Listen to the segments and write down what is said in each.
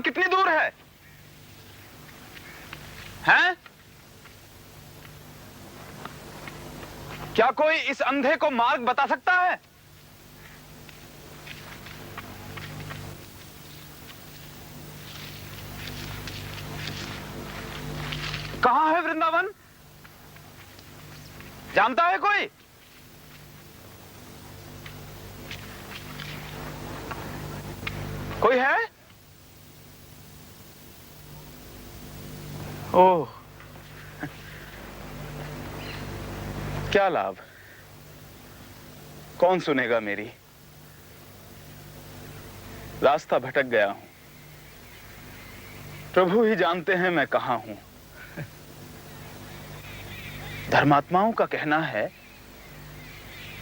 कितनी दूर है? हैं? क्या कोई इस अंधे को मार्ग बता सकता है? कहां है वृंदावन? जानता है कोई? कोई है? ओह, क्या लाभ? कौन सुनेगा मेरी? रास्ता भटक गया हूं। प्रभु ही जानते हैं मैं कहां हूं। धर्मात्माओं का कहना है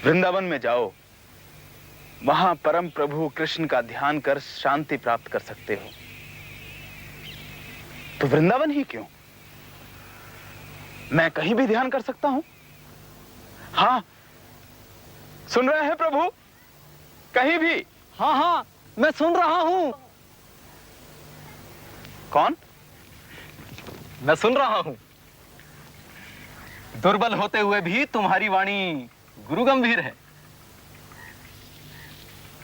वृंदावन में जाओ, वहां परम प्रभु कृष्ण का ध्यान कर शांति प्राप्त कर सकते हो। तो वृंदावन ही क्यों? मैं कहीं भी ध्यान कर सकता हूं। हाँ, सुन रहे हैं प्रभु? कहीं भी। हाँ हाँ, मैं सुन रहा हूं। कौन? मैं सुन रहा हूं। दुर्बल होते हुए भी तुम्हारी वाणी गुरु गंभीर है।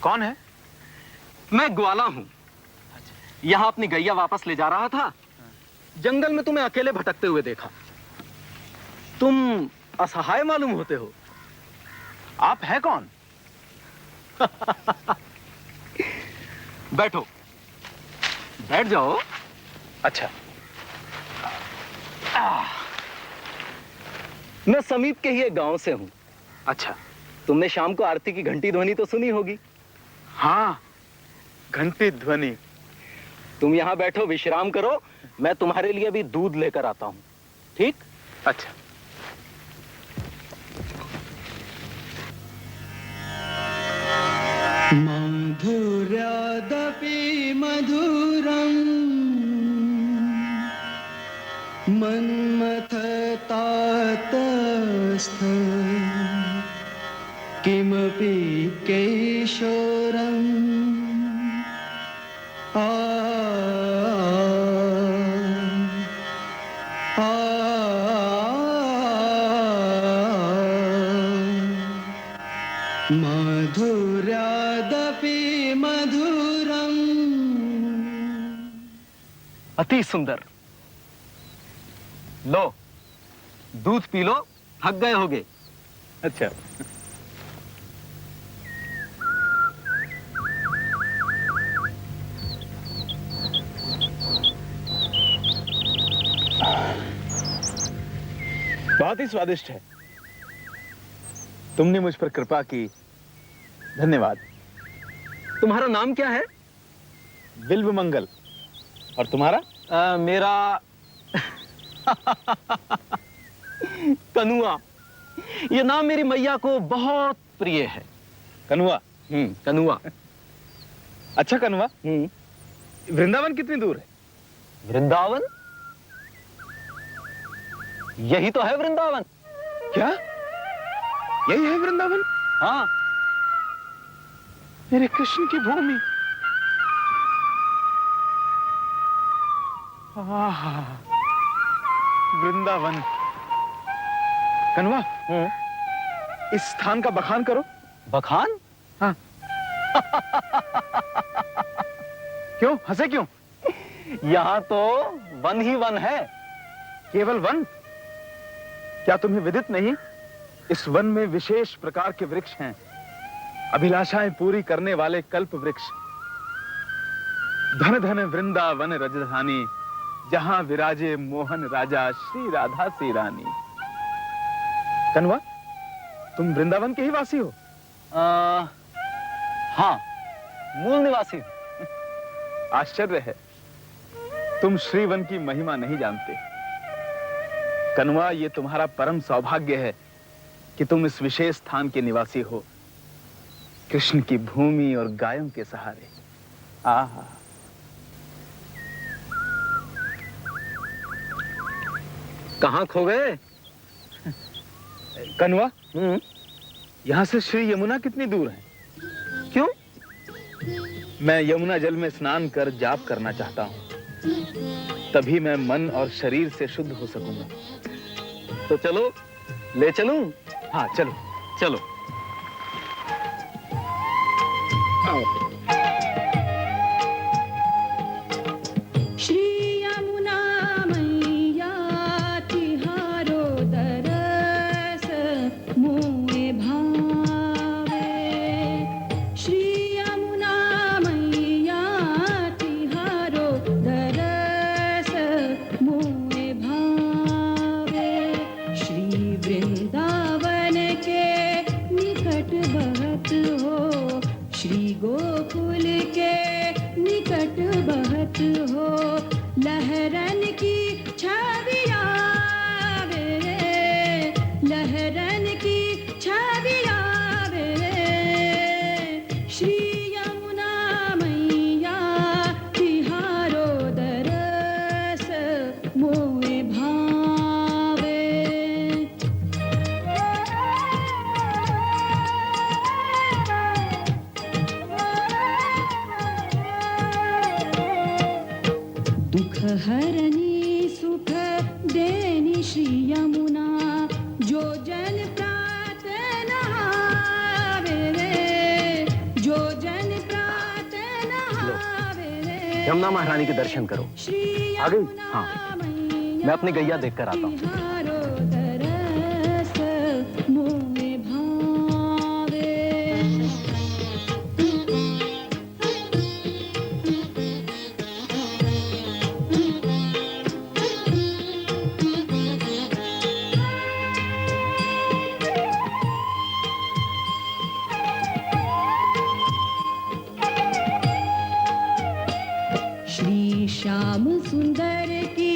कौन है? मैं ग्वाला हूं। यहां अपनी गैया वापस ले जा रहा था। जंगल में तुम्हें अकेले भटकते हुए देखा। तुम असहाय मालूम होते हो। आप हैं कौन? बैठो, बैठ जाओ। अच्छा। मैं समीप के ही एक गांव से हूं। अच्छा। तुमने शाम को आरती की घंटी ध्वनि तो सुनी होगी। हाँ, घंटी ध्वनि। तुम यहां बैठो, विश्राम करो। मैं तुम्हारे लिए भी दूध लेकर आता हूं। ठीक? अच्छा। माधुर्यादपि मधुरम् मन्मथतातस्थ किमपि केशोरम् माधुर्यादपि मधुरम्। अति सुंदर। लो, दूध पी लो, थक गए होगे। अच्छा। बहुत ही स्वादिष्ट है। तुमने मुझ पर कृपा की, धन्यवाद। तुम्हारा नाम क्या है? बिल्व मंगल। और तुम्हारा? मेरा कनुआ। ये नाम मेरी मैया को बहुत प्रिय है। कनुआ? कनुआ। अच्छा कनुआ, वृंदावन कितनी दूर है? वृंदावन? यही तो है वृंदावन। क्या यही है वृंदावन? हाँ। मेरे कृष्ण की भूमि। वृंदावन। कनुआ, इस स्थान का बखान करो। बखान? हाँ। क्यों हंसे क्यों? यहाँ तो वन ही वन है। केवल वन? क्या तुम्हें विदित नहीं, इस वन में विशेष प्रकार के वृक्ष हैं, अभिलाषाएं पूरी करने वाले कल्प वृक्ष। धन धन वृंदावन रजधानी, जहां विराजे मोहन राजा श्री राधा सी रानी। कनुआ, तुम वृंदावन के ही वासी हो? हाँ, मूल निवासी। आश्चर्य है, तुम श्रीवन की महिमा नहीं जानते। कनुआ, ये तुम्हारा परम सौभाग्य है कि तुम इस विशेष स्थान के निवासी हो, कृष्ण की भूमि और गायों के सहारे। आहा। कहाँ खो गए? कनुआ, यहां से श्री यमुना कितनी दूर है? क्यों? मैं यमुना जल में स्नान कर जाप करना चाहता हूँ। तभी मैं मन और शरीर से शुद्ध हो सकूंगा। तो चलो, ले चलूं? हाँ चलो। चलो। श्री यमुना मैया तिहारो दरस मोए भावे। श्री यमुना मैया तिहारो दरस मोए भावे। श्री वृंदावन के निकट बहत हो, श्री गोकुल के निकट बहत हो, लहरन की छविया वे, लहरन की छविया वे। श्री यमुना मैया तिहारो दरस मोए भावे। दुख हरनी सुख देनी श्री यमुना, जो जन प्रात नहावे रे, जो जन प्रात नहावे रे। यमुना महारानी के दर्शन करो। श्री आ गई? यमुना हाँ। मैया मैं अपनी गैया देखकर आता हूँ। तिहारो दरस मोए भावे। श्री श्याम सुंदर की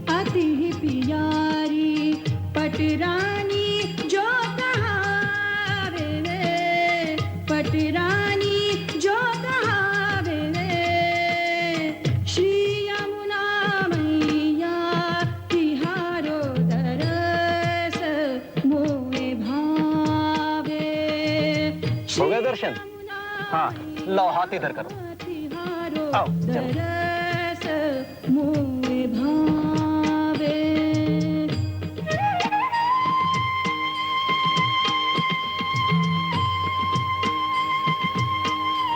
अति प्यारी पटरानी जो कहावे रे, पटरानी जो कहावे रे। श्री यमुना मैया तिहारो दरस मोए भावे। हो गए दर्शन? हाँ, लो हाथ इधर करो। आओ, चलो। दरस मोए भावे।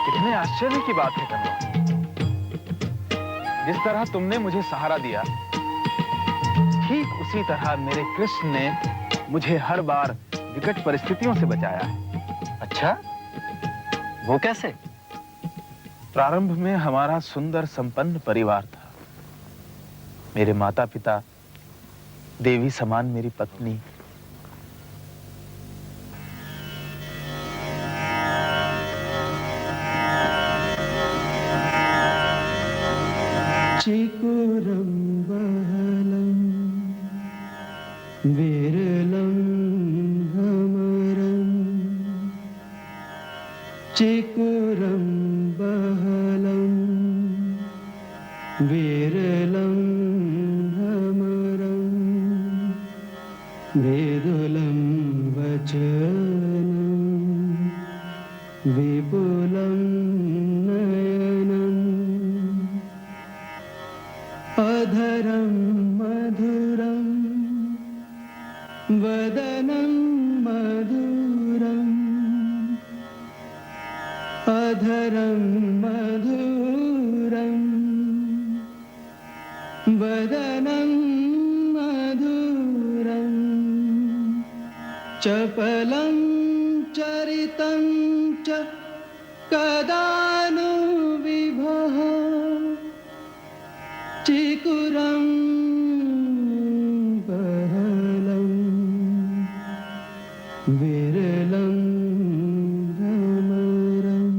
कितने आश्चर्य की बात है कन्वा। जिस तरह तुमने मुझे सहारा दिया, ठीक उसी तरह मेरे कृष्ण ने मुझे हर बार विकट परिस्थितियों से बचाया है। अच्छा, वो कैसे? प्रारंभ में हमारा सुंदर संपन्न परिवार था। मेरे माता पिता, देवी समान मेरी पत्नी। चिकुरं बहलं विरलं भमरं। चिकुरं बहलं विरलं भमरं। मृदुलं वचनं विपुलं नयनम्। अधरं मधुरं वदनं मधुरम्। अधरं मधुरं वदनं मधुरम्। चपलं चरितं च कदा नु विभः। चिकुरं बहलं विरलं भ्रमरम्।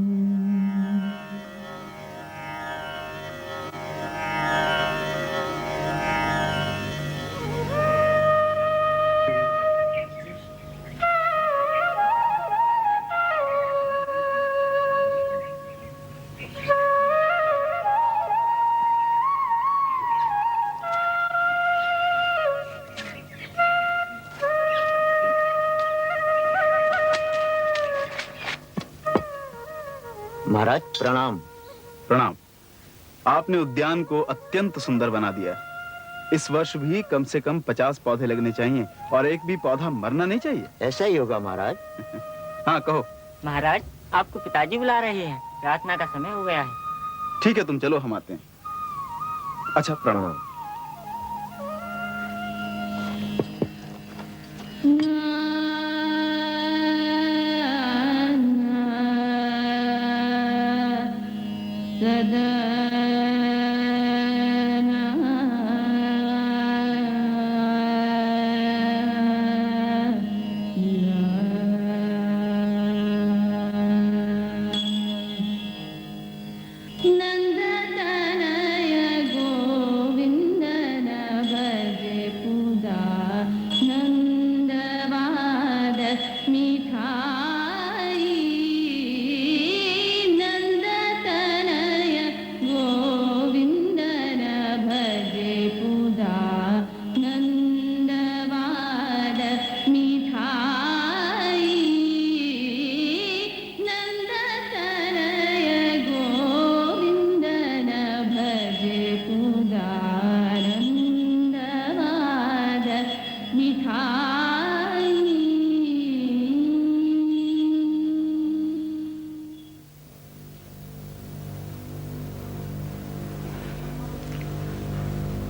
महाराज प्रणाम। प्रणाम। आपने उद्यान को अत्यंत सुंदर बना दिया। इस वर्ष भी कम से कम 50 पौधे लगने चाहिए और एक भी पौधा मरना नहीं चाहिए। ऐसा ही होगा महाराज। हाँ कहो। महाराज आपको पिताजी बुला रहे हैं, प्रार्थना का समय हो गया है। ठीक है तुम चलो, हम आते हैं। अच्छा प्रणाम।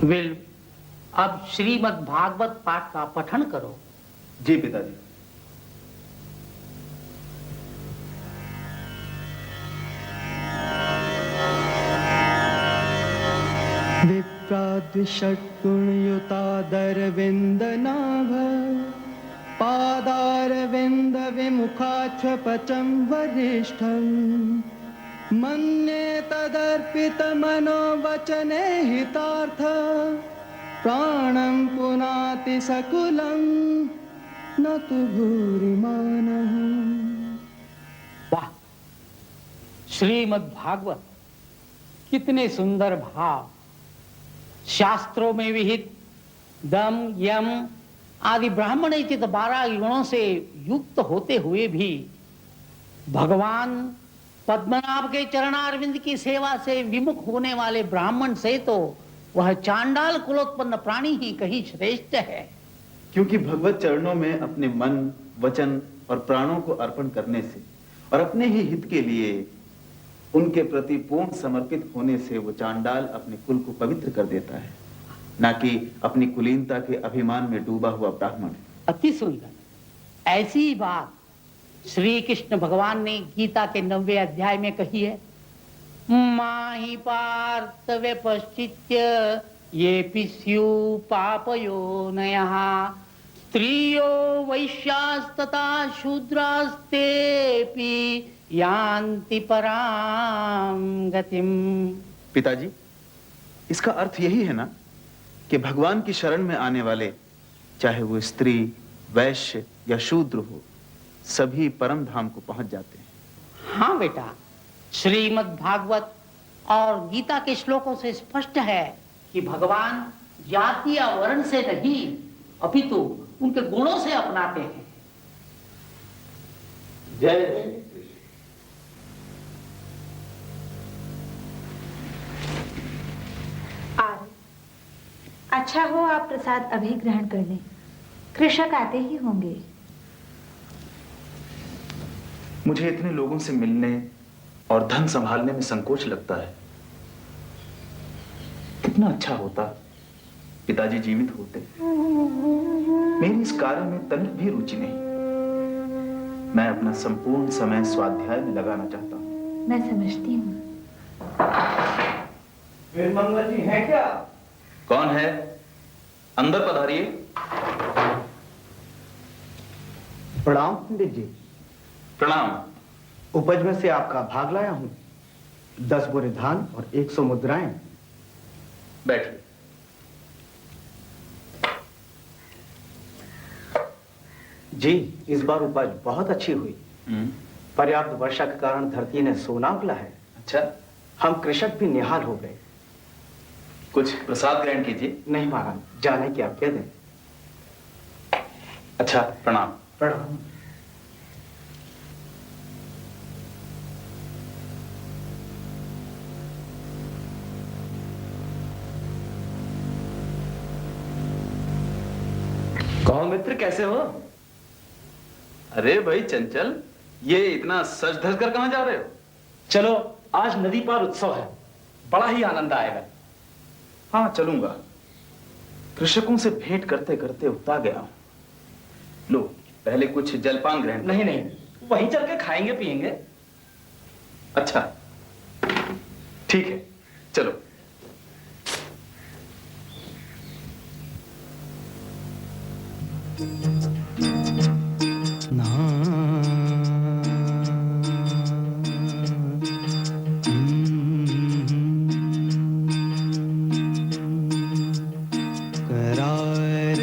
विल अब श्रीमद् भागवत पाठ का पठन करो। जी पिताजी। विप्राद्विषट्गुणयुतादरविन्दनाभ पादारविन्दविमुखाच्छपचं वरिष्ठम् मन्ये तदर्पितमनोवचने हितार्थ प्राणं पुनाति सकुलं न तु भूरिमानः। वाह, श्रीमद् भागवत कितने सुंदर भाव। शास्त्रों में विहित दम यम आदि ब्राह्मणोचित 12 गुणों से युक्त होते हुए भी भगवान पद्मनाभ के चरणारविंद की सेवा से विमुख होने वाले ब्राह्मण से तो वह चांडाल कुलोत्पन्न प्राणी ही कहीं श्रेष्ठ है। क्योंकि भगवत चरणों में अपने मन, वचन और प्राणों को अर्पण करने से और अपने ही हित के लिए उनके प्रति पूर्ण समर्पित होने से वो चांडाल अपने कुल को पवित्र कर देता है, ना कि अपनी कुलीनता के अभिमान में डूबा हुआ ब्राह्मण। अति सुंदर। ऐसी ही बात श्री कृष्ण भगवान ने गीता के 9वें अध्याय में कही है। माहि पार्थ व्यपश्चित्य ये पिस्यु पापयोनयः स्त्रियो वैश्यास्तथा शूद्रास्तेपि यान्ति परां गतिम। पिताजी, इसका अर्थ यही है ना कि भगवान की शरण में आने वाले, चाहे वो स्त्री, वैश्य या शूद्र हो, सभी परम धाम को पहुंच जाते हैं। हाँ बेटा, श्रीमद् भागवत और गीता के श्लोकों से स्पष्ट है कि भगवान जाति या वर्ण से नहीं अपितु उनके गुणों से अपनाते हैं। जय अच्छा हो आप प्रसाद अभी ग्रहण कर लें, कृषक आते ही होंगे। मुझे इतने लोगों से मिलने और धन संभालने में संकोच लगता है। कितना अच्छा होता पिताजी जीवित होते। मेरी इस कार्य में तनिक भी रुचि नहीं। मैं अपना संपूर्ण समय स्वाध्याय में लगाना चाहता हूँ। मैं समझती हूँ। मंगल जी हैं क्या? कौन है? अंदर पधारिए। प्रणाम पंडित जी। प्रणाम। उपज में से आपका भाग लाया हूं। 10 बोरे धान और 100 मुद्राएं। बैठिए। जी, इस बार उपज बहुत अच्छी हुई। पर्याप्त वर्षा के कारण धरती ने सोना उगला है। अच्छा, हम कृषक भी निहाल हो गए। कुछ प्रसाद ग्रहण कीजिए। नहीं महाराज, जाने की आज्ञा दें। अच्छा, प्रणाम। प्रणाम। कहो मित्र, कैसे हो? अरे भाई चंचल, ये इतना सज धज कर कहां जा रहे हो? चलो, आज नदी पार उत्सव है, बड़ा ही आनंद आएगा। हाँ चलूंगा। कृषकों से भेंट करते करते उकता गया हूं। लो, पहले कुछ जलपान ग्रहण। नहीं नहीं, वहीं चल के खाएंगे पिएंगे। अच्छा ठीक है, चलो।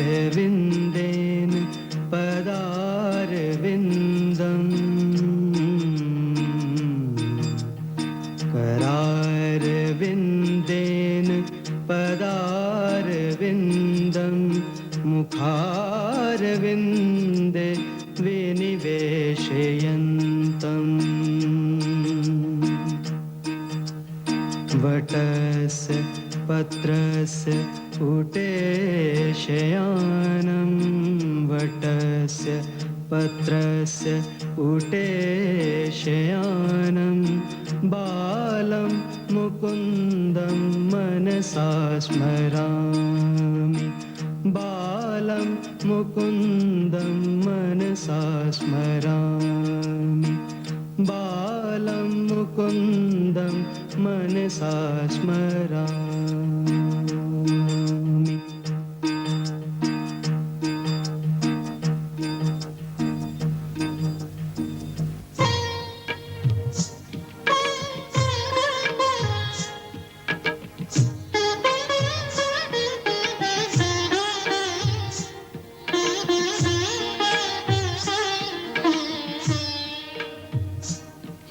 करारविन्देन पदारविन्दम् करारविन्देन पदारविन्दम् मुखारविन्दे विनिवेशयन्तम् वटस्य पत्रस्य उटेशयानं वटस्य पत्रस्य उटेशयानं बालं मुकुन्दं मनसा स्मरामि बालं मुकुन्दं मनसा स्मरामि बालं मुकुन्दं मनसा स्मरामि।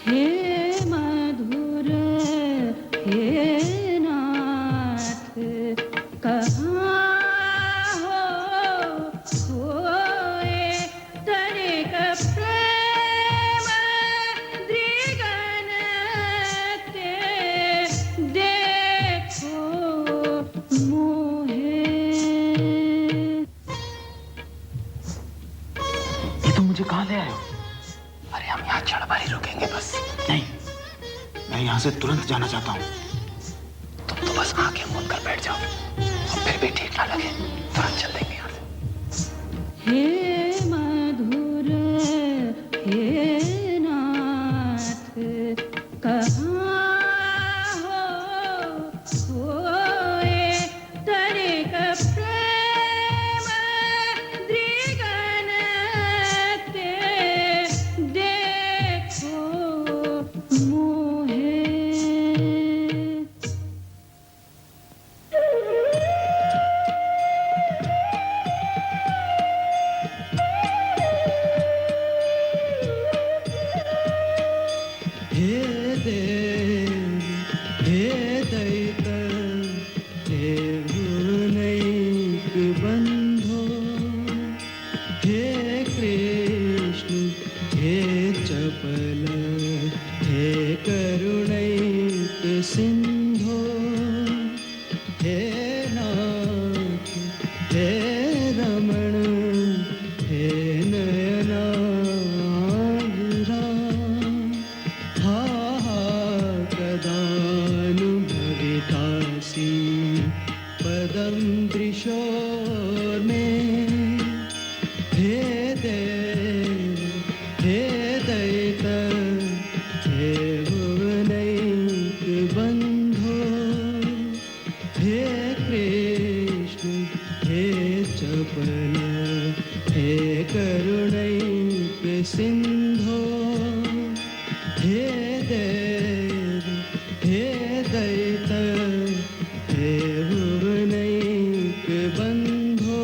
हे मधुर हे नाथ कहाँ हो खोए तनिक प्रेम दृगन के देखो मोहे। ये तुम मुझे कहां ले आए हो? अरे हम यहाँ क्षण भर ही रुकेंगे बस। नहीं, मैं यहाँ से तुरंत जाना चाहता हूँ। तुम तो बस आंखें मूंद कर बैठ जाओ, और फिर भी ठीक ना लगे तुरंत चल देंगे यहाँ से। हे मधुर हे नाथ कहाँ हो खोए तनिक प्रेम दृगन के देखो मोहे। हे देव हे दैत हे गुरुनैक बन्धो हे कृष्ण हे चपल हे करुणैक सिन्धो हे नाथ हे रमण हे नयनाघ्रा हा कदानुभवितासि पदं दृशोर्मे। हे देव हे दैत हे भुवनैक बन्धो हे कृष्ण हे चपल हे करुणैक सिन्धो हे देव हे दैत हे भुवनैक बन्धो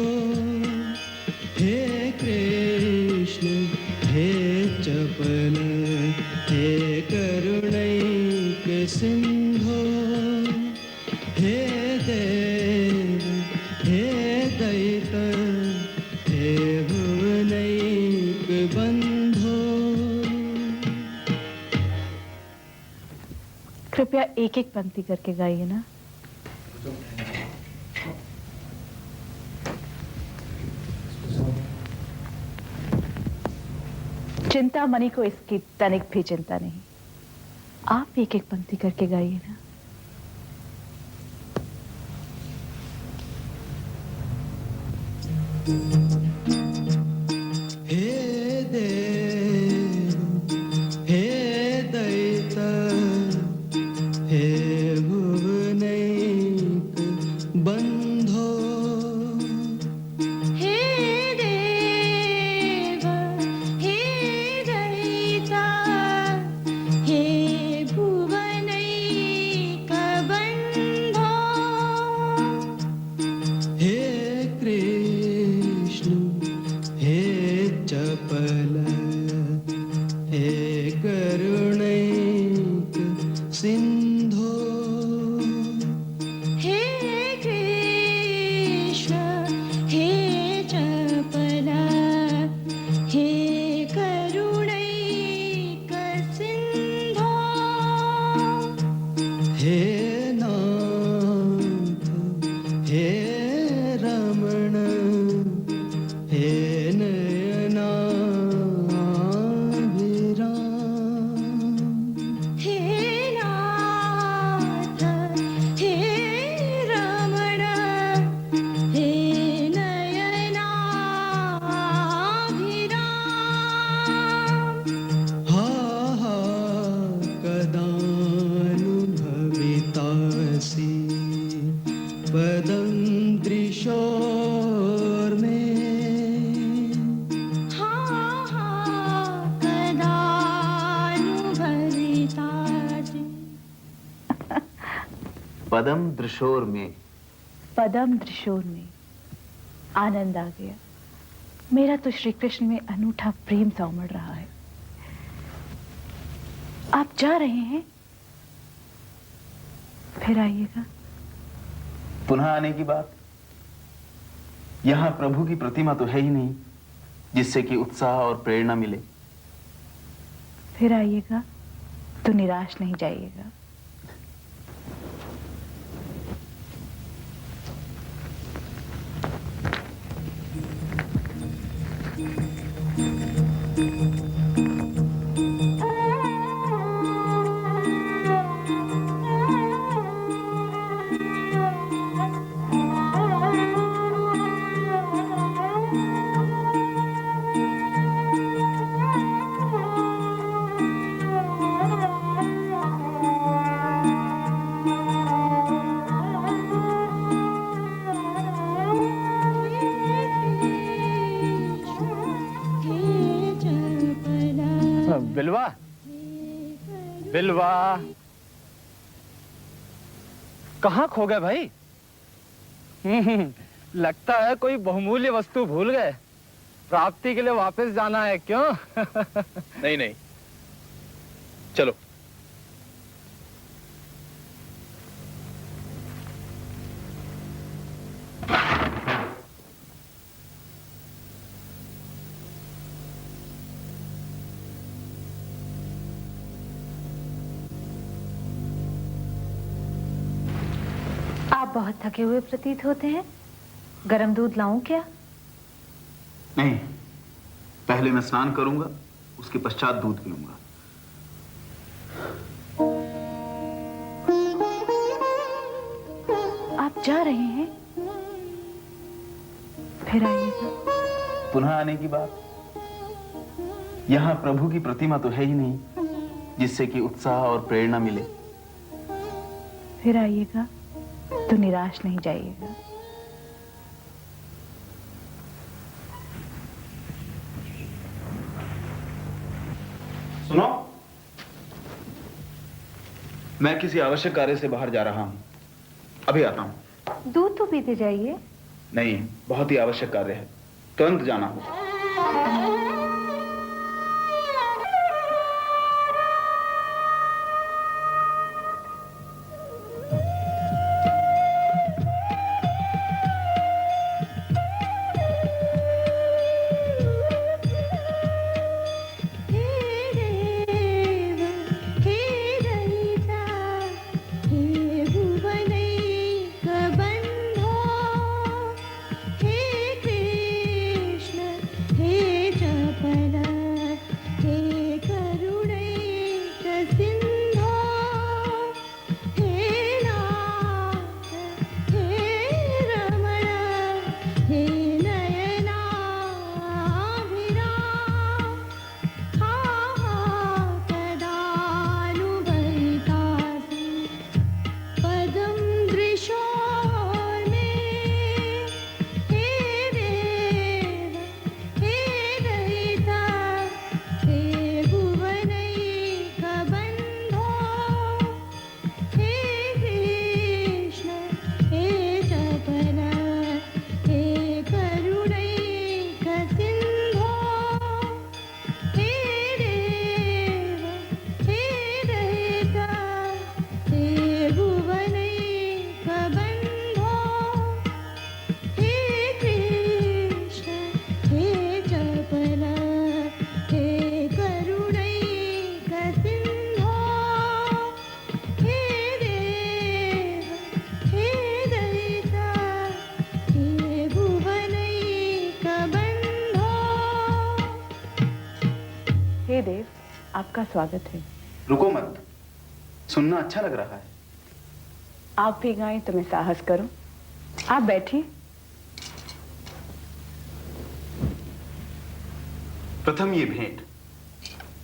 हे कृष्ण हे चपल हे करुणैक सिन्धो हे देव हे दैत हे भुवनैक बन्धो। कृपया एक एक पंक्ति करके गाइए ना। चिंतामणि को इसकी तनिक भी चिंता नहीं। आप एक एक पंक्ति करके गाइए ना। हे देव हे दैत हे भुवनैक बंधो हे देव हे दैता हे भुवनैक बंधो हे कृष्ण हे चपल हे करुणैक सिंधो हे कृष्ण हे चपला हे करुणैक सिंधो हे नाथ हे रमण हे नयनाभिराम हे नाथ हे रमण हे नयनाभिराम हा हा कदानुभवितासि पदं दृशोर्मे हा हा कदानुभवितासि पदम दृशोर में। पदम दृशोर में आनंद आ गया। मेरा तो श्री कृष्ण में अनूठा प्रेम सा उमड़ रहा है। आप जा रहे हैं, फिर आइएगा। पुनः आने की बात? यहाँ प्रभु की प्रतिमा तो है ही नहीं जिससे कि उत्साह और प्रेरणा मिले। फिर आइएगा तो निराश नहीं जाइएगा। बिलवा बिलवा कहाँ खो गए भाई? लगता है कोई बहुमूल्य वस्तु भूल गए। प्राप्ति के लिए वापस जाना है क्यों? नहीं नहीं, चलो। आप बहुत थके हुए प्रतीत होते हैं। गरम दूध लाऊं क्या? नहीं, पहले मैं स्नान करूंगा, उसके पश्चात दूध पीऊंगा। आप जा रहे हैं, फिर आइएगा। पुनः आने की बात? यहाँ प्रभु की प्रतिमा तो है ही नहीं जिससे कि उत्साह और प्रेरणा मिले। फिर आइएगा तो निराश नहीं जाइएगा। सुनो, मैं किसी आवश्यक कार्य से बाहर जा रहा हूं, अभी आता हूं। दूध तो पीते जाइए। नहीं, बहुत ही आवश्यक कार्य है, तुरंत जाना होगा। आपका स्वागत है। रुको मत, सुनना अच्छा लग रहा है। आप भी गाएं तो मैं साहस करूं। आप बैठिए। प्रथम ये भेंट।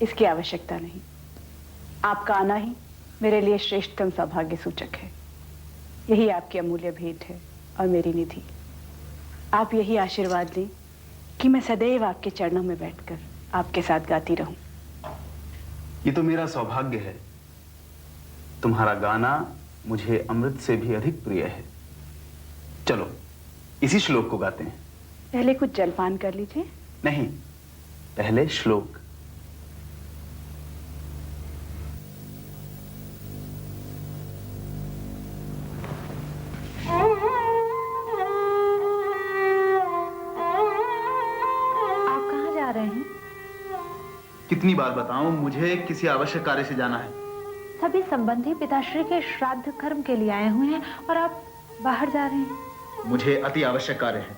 इसकी आवश्यकता नहीं। आपका आना ही मेरे लिए श्रेष्ठतम सौभाग्य सूचक है। यही आपकी अमूल्य भेंट है और मेरी निधि। आप यही आशीर्वाद दें कि मैं सदैव आपके चरणों में बैठकर आपके साथ गाती रहूं। ये तो मेरा सौभाग्य है। तुम्हारा गाना मुझे अमृत से भी अधिक प्रिय है। चलो इसी श्लोक को गाते हैं। पहले कुछ जलपान कर लीजिए। नहीं, पहले श्लोक। आप कहाँ जा रहे हैं? कितनी बार बताऊं, मुझे किसी आवश्यक कार्य से जाना है। सभी संबंधी पिताश्री के श्राद्ध कर्म के लिए आए हुए हैं और आप बाहर जा रहे हैं। मुझे अति आवश्यक कार्य है।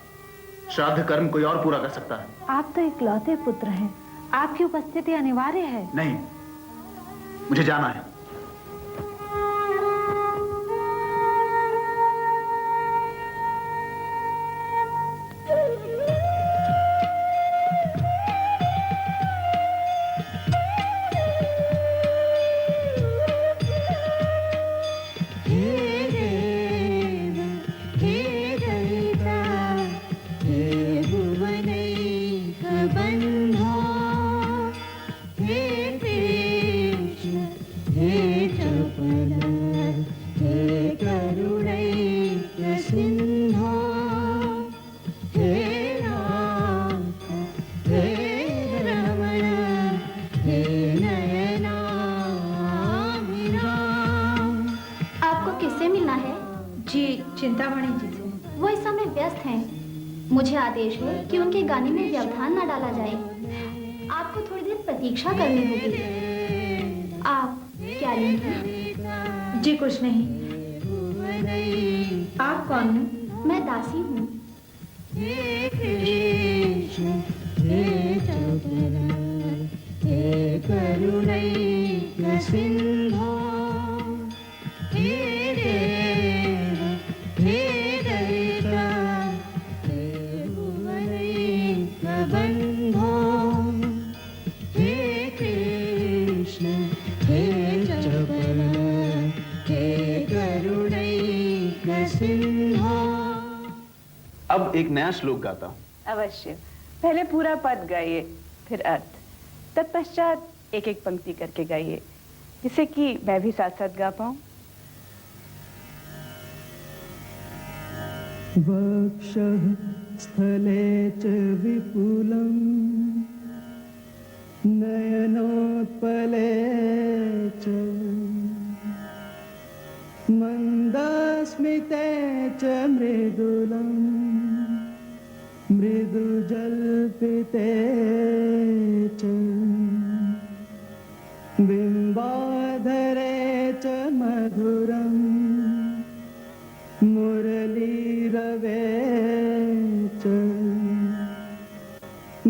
श्राद्ध कर्म कोई और पूरा कर सकता है। आप तो इकलौते पुत्र हैं। आपकी उपस्थिति अनिवार्य है। नहीं, मुझे जाना है। चिंतामणि जी से। वो इस समय व्यस्त हैं। मुझे आदेश है कि उनके गाने में व्यवधान न डाला जाए। आपको थोड़ी देर प्रतीक्षा करनी होगी। आप क्या लेंगे? जी कुछ नहीं। आप कौन हैं? मैं दासी हूँ। अब एक नया श्लोक गाता हूँ। अवश्य। पहले पूरा पद गाइए, फिर अर्थ, तत्पश्चात एक एक पंक्ति करके गाइए, जिससे कि मैं भी साथ साथ गा पाऊं। वक्षः स्थले च विपुलम् नयनोत्पले च मन्दस्मिते च मृदुलम् मृदुजल्पिते च बिम्बाधरे च मधुरम् मुरलीरवे च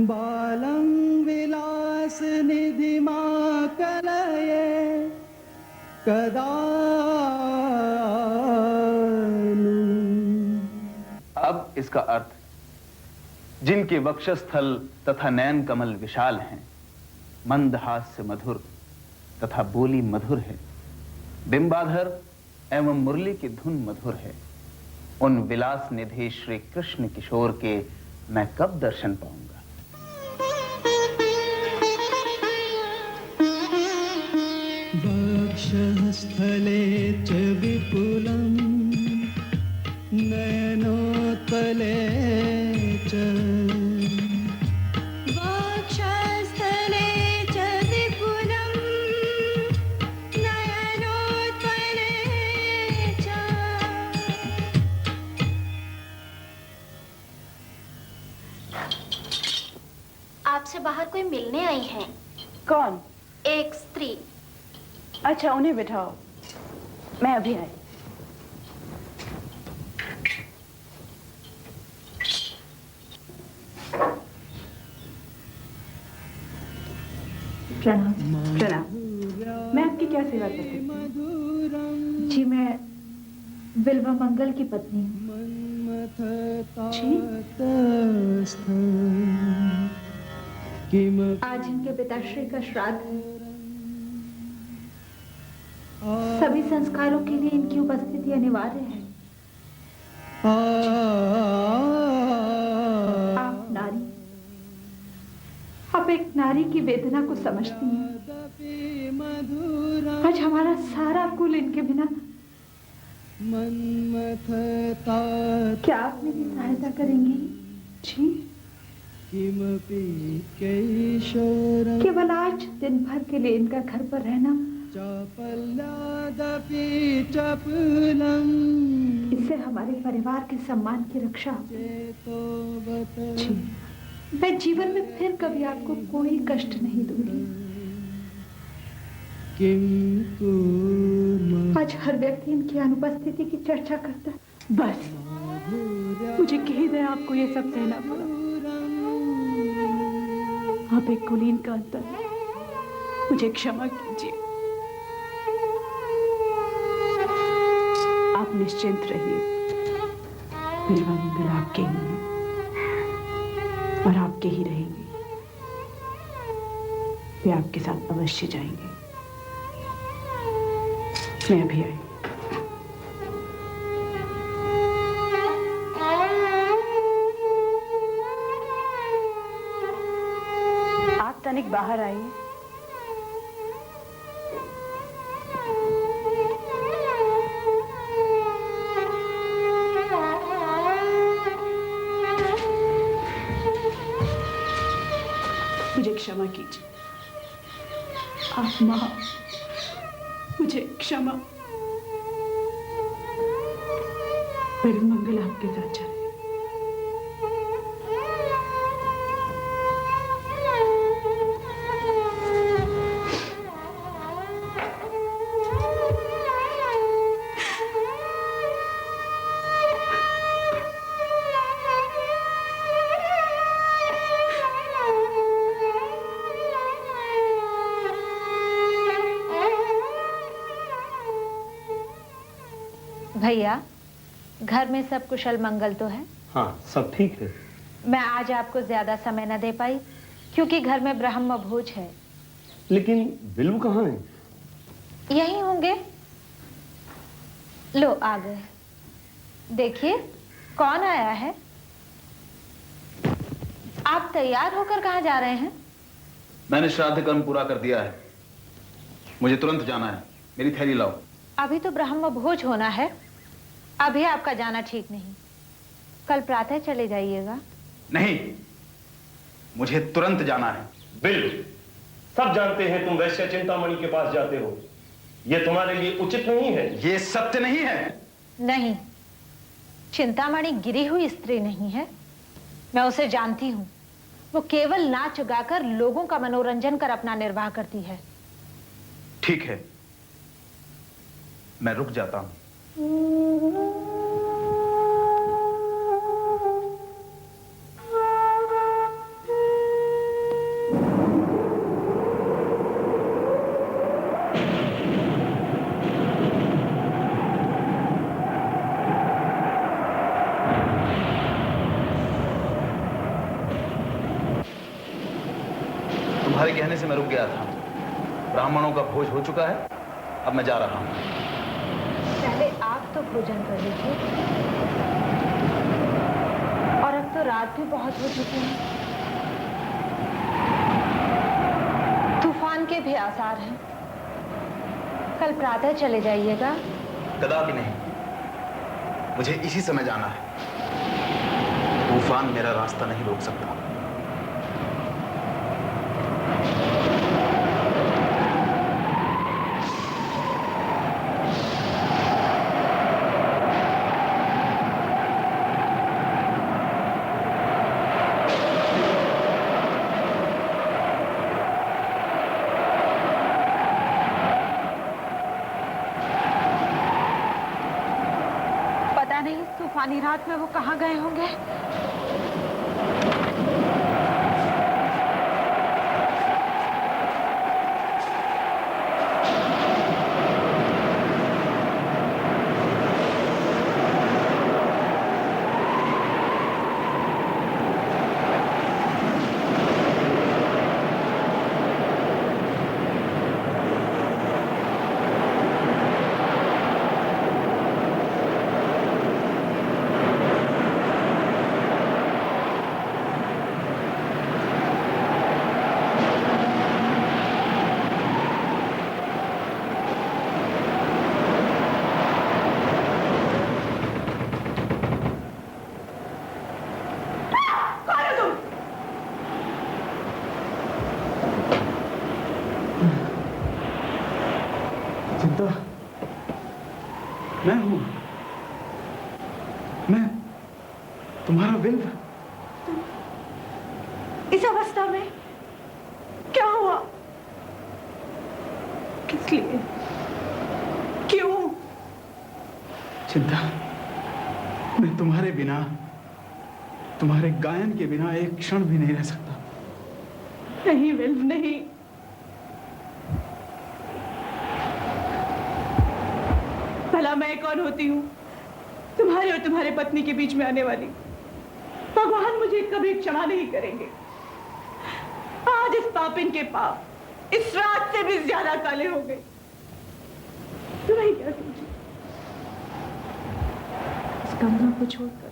बालं विलासनिधिमा कलये कदा नु। अब इसका अर्थ, जिनके वक्षस्थल तथा नयन कमल विशाल हैं, मंदहास्य मधुर तथा बोली मधुर है, बिंबाधर एवं मुरली की धुन मधुर है, उन विलास निधि श्री कृष्ण किशोर के मैं कब दर्शन पाऊंगा। वक्षः स्थले च विपुलम् नयनोत्पले च वक्षस्थले च विपुलम् नयनोत्पले च। आपसे बाहर कोई मिलने आई हैं। कौन? एक स्त्री। अच्छा, उन्हें बिठाओ, मैं अभी आई। प्रणाम। प्रणाम। मैं आपकी क्या सेवा कर सकती हूँ? जी मैं बिल्वा मंगल की पत्नी हूँ। आज इनके पिताश्री का श्राद्ध है। सभी संस्कारों के लिए इनकी उपस्थिति अनिवार्य है। आप नारी, आप एक नारी की वेदना को समझती हैं। आज हमारा सारा कुल इनके बिना। क्या आप मेरी सहायता करेंगी? जी केवल आज दिन भर के लिए इनका घर पर रहना, इससे हमारे परिवार के सम्मान की रक्षा होगी। मैं जीवन में फिर कभी आपको कोई कष्ट नहीं दूंगी। आज हर व्यक्ति इनकी अनुपस्थिति की चर्चा करता है। बस मुझे खेद है आपको ये सब सहना पड़ा। आप एक कुलीन का अंतर, मुझे क्षमा कीजिए। आप निश्चिंत रहिए, बिल्वा मंगल आपके ही हैं और आपके ही रहेंगे। वे आपके साथ अवश्य जाएंगे। मैं अभी आई। आप तनिक बाहर आइए। मुझे क्षमा कीजिए। आप मां, मुझे क्षमा। बिल्वा मंगल आपके साथ चले। भैया, घर में सब कुशल मंगल तो है? हाँ, सब ठीक है। मैं आज आपको ज्यादा समय न दे पाई क्योंकि घर में ब्रह्म भोज है। लेकिन बिल्व कहाँ है? यहीं होंगे। लो आ गए। देखिए कौन आया है। आप तैयार होकर कहाँ जा रहे हैं? मैंने श्राद्ध कर्म पूरा कर दिया है, मुझे तुरंत जाना है। मेरी थैली लाओ। अभी तो ब्रह्म भोज होना है, अभी आपका जाना ठीक नहीं। कल प्रातः चले जाइएगा। नहीं, मुझे तुरंत जाना है। बिल्कुल, सब जानते हैं तुम वैश्य चिंतामणि के पास जाते हो। यह तुम्हारे लिए उचित नहीं है। ये सत्य नहीं है। नहीं, चिंतामणि गिरी हुई स्त्री नहीं है। मैं उसे जानती हूँ। वो केवल नाच गाकर लोगों का मनोरंजन कर अपना निर्वाह करती है। ठीक है, मैं रुक जाता हूं। तुम्हारे कहने से मैं रुक गया था। ब्राह्मणों का भोज हो चुका है, अब मैं जा रहा हूं। पहले आप तो भोजन कर लीजिए। और अब तो रात भी बहुत हो चुकी है। तूफान के भी आसार हैं। कल प्रातः चले जाइएगा। कदापि नहीं, मुझे इसी समय जाना है। तूफान मेरा रास्ता नहीं रोक सकता। तूफानी रात में वो कहाँ गए होंगे? मैं हूं, मैं तुम्हारा विल्व। इस अवस्था में क्या हुआ? किस लिए? क्यों? चिंता, मैं तुम्हारे बिना, तुम्हारे गायन के बिना एक क्षण भी नहीं रह सकता। नहीं विल्व, नहीं। भला मैं कौन होती हूँ तुम्हारे और तुम्हारे पत्नी के बीच में आने वाली? भगवान मुझे कभी क्षमा नहीं करेंगे। आज इस पापिन के पाप इस रात से भी ज्यादा काले हो गए। तुम्हें क्या समझे? इस गंगा को छोड़कर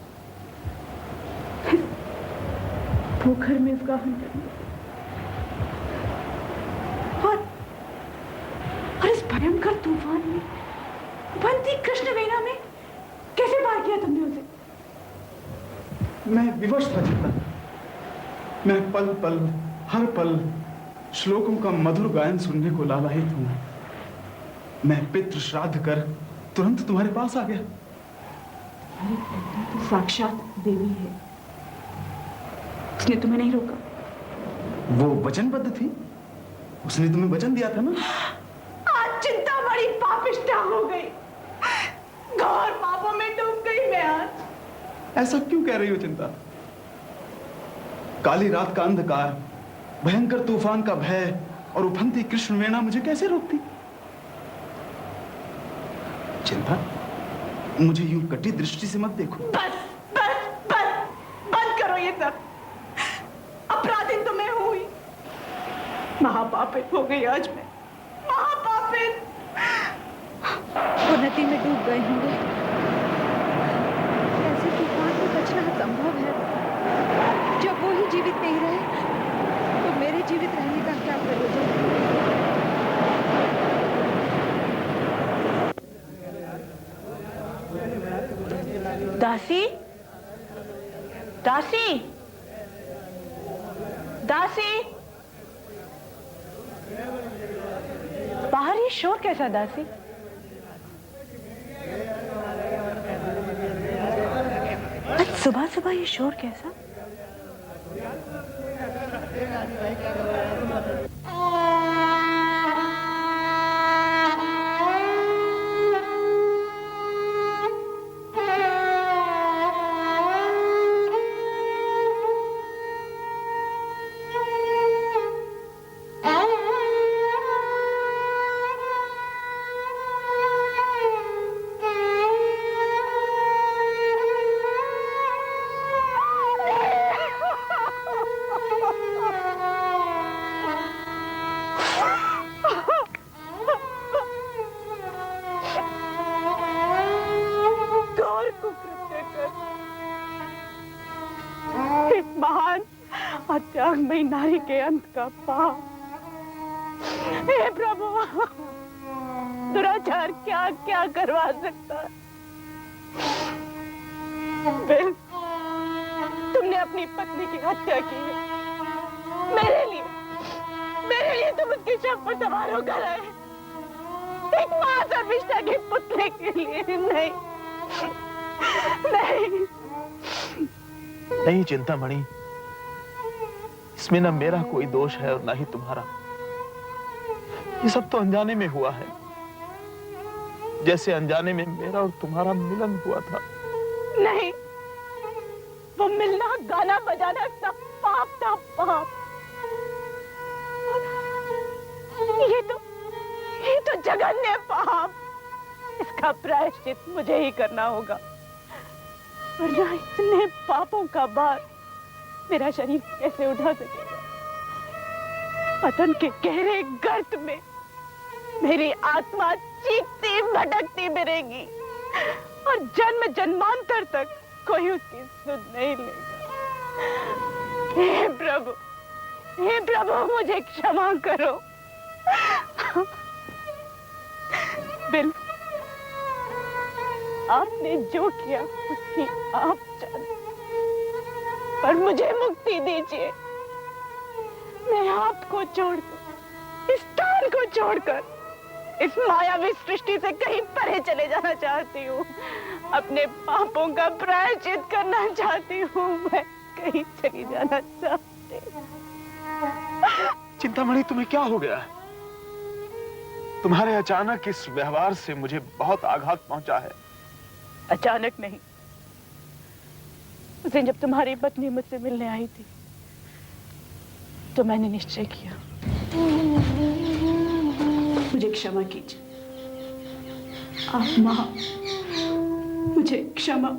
पोखर में इसका हन करने और इस भयंकर तूफान में बंती कृष्ण वेना में कैसे पार किया तुमने उसे? मैं विवश था चिंता। मैं पल पल, हर पल श्लोकों का मधुर गायन सुनने को लालायित हूं। मैं पितृ श्राद्ध कर तुरंत तुम्हारे पास आ गया। तुम्हारी पत्नी तो साक्षात देवी है, उसने तुम्हें नहीं रोका। वो वचनबद्ध थी, उसने तुम्हें वचन दिया था ना। आज चिंता बड़ी पापिष्टा हो गई, घोर पापों में डूब गई मैं आज। ऐसा क्यों कह रही हो चिंता? काली रात का अंधकार, भयंकर तूफान का भय और उफनती कृष्ण वेणा मुझे कैसे रोकती? चिंता, मुझे यूं कटी दृष्टि से मत देखो। बस बस बस, बंद करो ये सब। अपराधी तो मैं हुई, महापापित हो गई आज मैं, महापापित। वो नदी में डूब गए होंगे। ऐसे तूफान में बचना असंभव है। जब वो ही जीवित नहीं रहे तो मेरे जीवित रहने का क्या प्रयोजन? दासी, दासी, दासी, बाहर ये शोर कैसा दासी? आज सुबह सुबह ये शोर कैसा? त्यागमयी नारी के अंत का पाप। हे प्रभु, दुराचार क्या क्या करवा सकता है? बिल, तुमने अपनी पत्नी की हत्या की है। मेरे लिए तुम उसके शव पर समारोह कराए, एक मां शर्मिष्ठा के पुतले के लिए नहीं, नहीं, नहीं चिंतामणि, इसमें ना मेरा कोई दोष है और ना ही तुम्हारा। ये सब तो अनजाने में हुआ है, जैसे अनजाने में मेरा और तुम्हारा मिलन हुआ था। नहीं, वो मिलना, गाना बजाना सब पाप था, पाप। ये तो जघन्य पाप। इसका प्रायश्चित मुझे ही करना होगा, वरना इतने पापों का भार मेरा शरीर कैसे उठा सकेगा? पतन के गहरे गर्त में मेरी आत्मा चीखती भटकती मिलेगी और जन्म जन्मांतर तक कोई उसकी सुध नहीं लेगा। हे प्रभु, मुझे क्षमा करो। बिल, आपने जो किया उसकी आप जाने, पर मुझे मुक्ति दीजिए। मैं आपको छोड़कर, इस स्थान को छोड़कर इस मायावी सृष्टि से कहीं परे चले जाना चाहती हूँ। अपने पापों का प्रायश्चित करना चाहती हूँ। मैं कहीं चली जाना चाहती हूँ। चिंतामणि, तुम्हें क्या हो गया? तुम्हारे अचानक इस व्यवहार से मुझे बहुत आघात पहुंचा है। अचानक नहीं, उस दिन जब तुम्हारी पत्नी मुझसे मिलने आई थी तो मैंने निश्चय किया, मुझे क्षमा कीजिए। आप मां, मुझे क्षमा।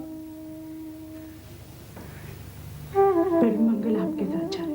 फिर मंगल आपके साथ जाए।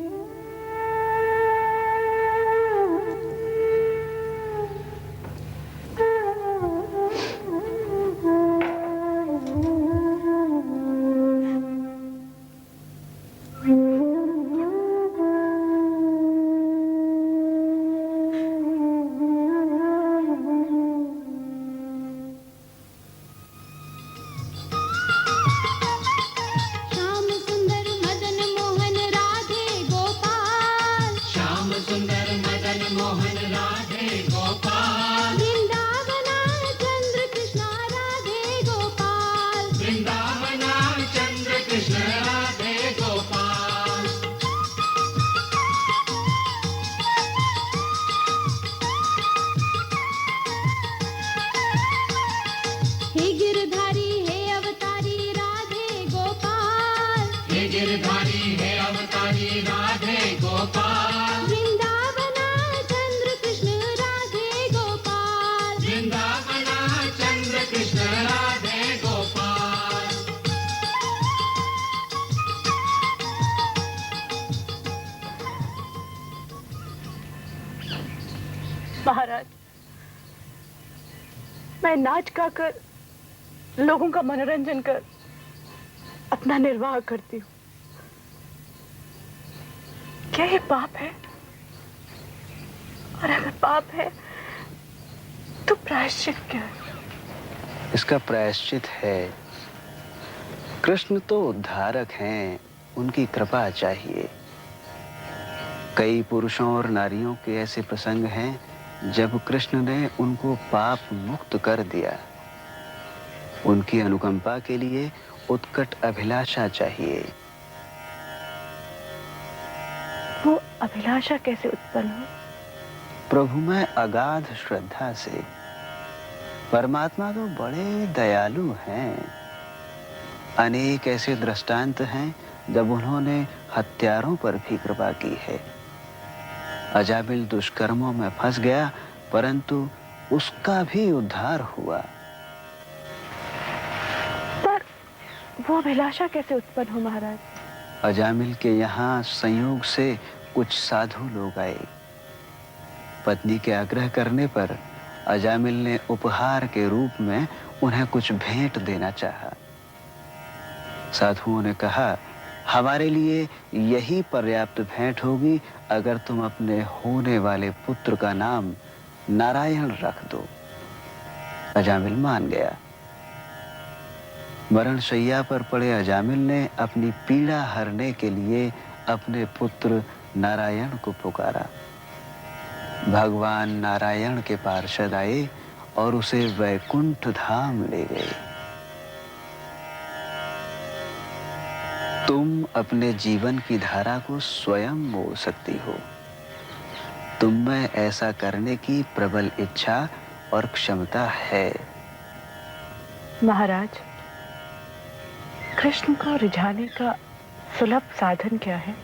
महाराज, मैं नाच गाकर लोगों का मनोरंजन कर अपना निर्वाह करती हूँ। क्या ये पाप है? और अगर पाप है तो प्रायश्चित क्या है? इसका प्रायश्चित है, कृष्ण तो उद्धारक हैं, उनकी कृपा चाहिए। कई पुरुषों और नारियों के ऐसे प्रसंग हैं जब कृष्ण ने उनको पाप मुक्त कर दिया। उनकी अनुकंपा के लिए उत्कट अभिलाषा चाहिए। वो अभिलाषा कैसे उत्पन्न हो? प्रभु में अगाध श्रद्धा से। परमात्मा तो बड़े दयालु हैं। अनेक ऐसे दृष्टांत हैं जब उन्होंने हत्यारों पर भी कृपा की है। अजामिल दुष्कर्मों में फंस गया, परंतु उसका भी उद्धार हुआ। पर वो अभिलाषा कैसे उत्पन्न हो महाराज? अजामिल के यहाँ संयोग से कुछ साधु लोग आए। पत्नी के आग्रह करने पर अजामिल ने उपहार के रूप में उन्हें कुछ भेंट देना चाहा। साधुओं ने कहा, हमारे लिए यही पर्याप्त भेंट होगी अगर तुम अपने होने वाले पुत्र का नाम नारायण रख दो। अजामिल मान गया। मरण शैया पर पड़े अजामिल ने अपनी पीड़ा हरने के लिए अपने पुत्र नारायण को पुकारा। भगवान नारायण के पार्षद आए और उसे वैकुंठ धाम ले गए। तुम अपने जीवन की धारा को स्वयं मोड़ सकती हो। तुम में ऐसा करने की प्रबल इच्छा और क्षमता है। महाराज, कृष्ण को रिझाने का सुलभ साधन क्या है?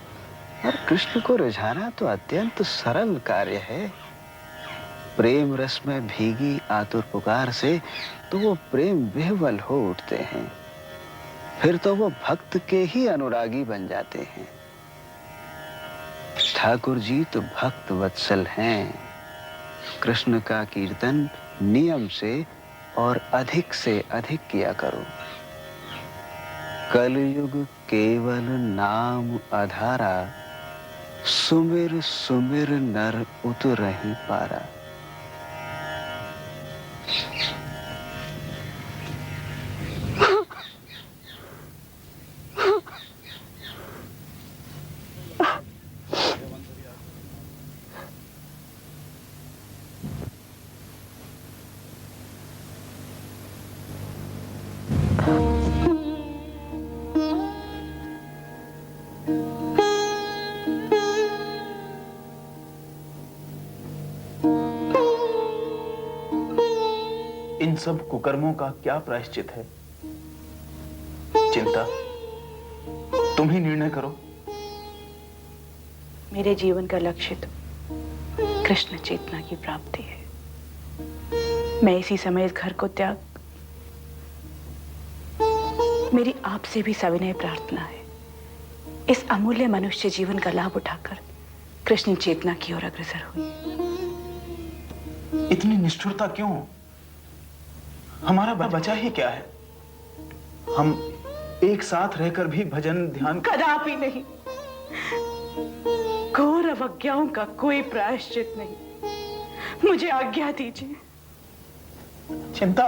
और कृष्ण को रिझाना तो अत्यंत सरल कार्य है। प्रेम रस में भीगी आतुर पुकार से तो वो प्रेम विह्वल हो उठते हैं। फिर तो वो भक्त के ही अनुरागी बन जाते हैं। ठाकुर जी तो भक्त वत्सल हैं। कृष्ण का कीर्तन नियम से और अधिक से अधिक किया करो। कलयुग केवल नाम आधारा, सुमिर सुमिर नर उतरहि पारा। सब कुकर्मों का क्या प्रायश्चित है? चिंता, तुम ही निर्णय करो। मेरे जीवन का लक्ष्य तो कृष्ण चेतना की प्राप्ति है। मैं इसी समय इस घर को त्याग, मेरी आपसे भी सविनय प्रार्थना है, इस अमूल्य मनुष्य जीवन का लाभ उठाकर कृष्ण चेतना की ओर अग्रसर हुई। इतनी निष्ठुरता क्यों? हमारा बचा ही क्या है? हम एक साथ रहकर भी भजन ध्यान कदापि नहीं। घोर अवज्ञाओं का कोई प्रायश्चित नहीं। मुझे आज्ञा दीजिए। चिंता,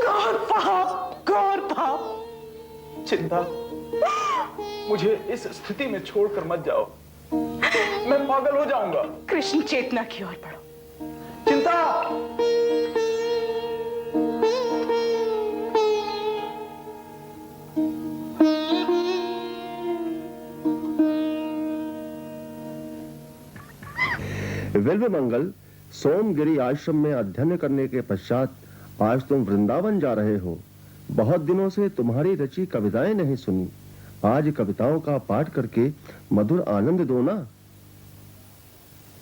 घोर पाप, घोर पाप। चिंता, मुझे इस स्थिति में छोड़कर मत जाओ, मैं पागल हो जाऊंगा। कृष्ण चेतना की ओर बढ़ो। चिंता, विल्वमंगल, सोमगिरी आश्रम में अध्ययन करने के पश्चात आज तुम वृंदावन जा रहे हो। बहुत दिनों से तुम्हारी रची कविताएं नहीं सुनी। आज कविताओं का पाठ करके मधुर आनंद दो ना।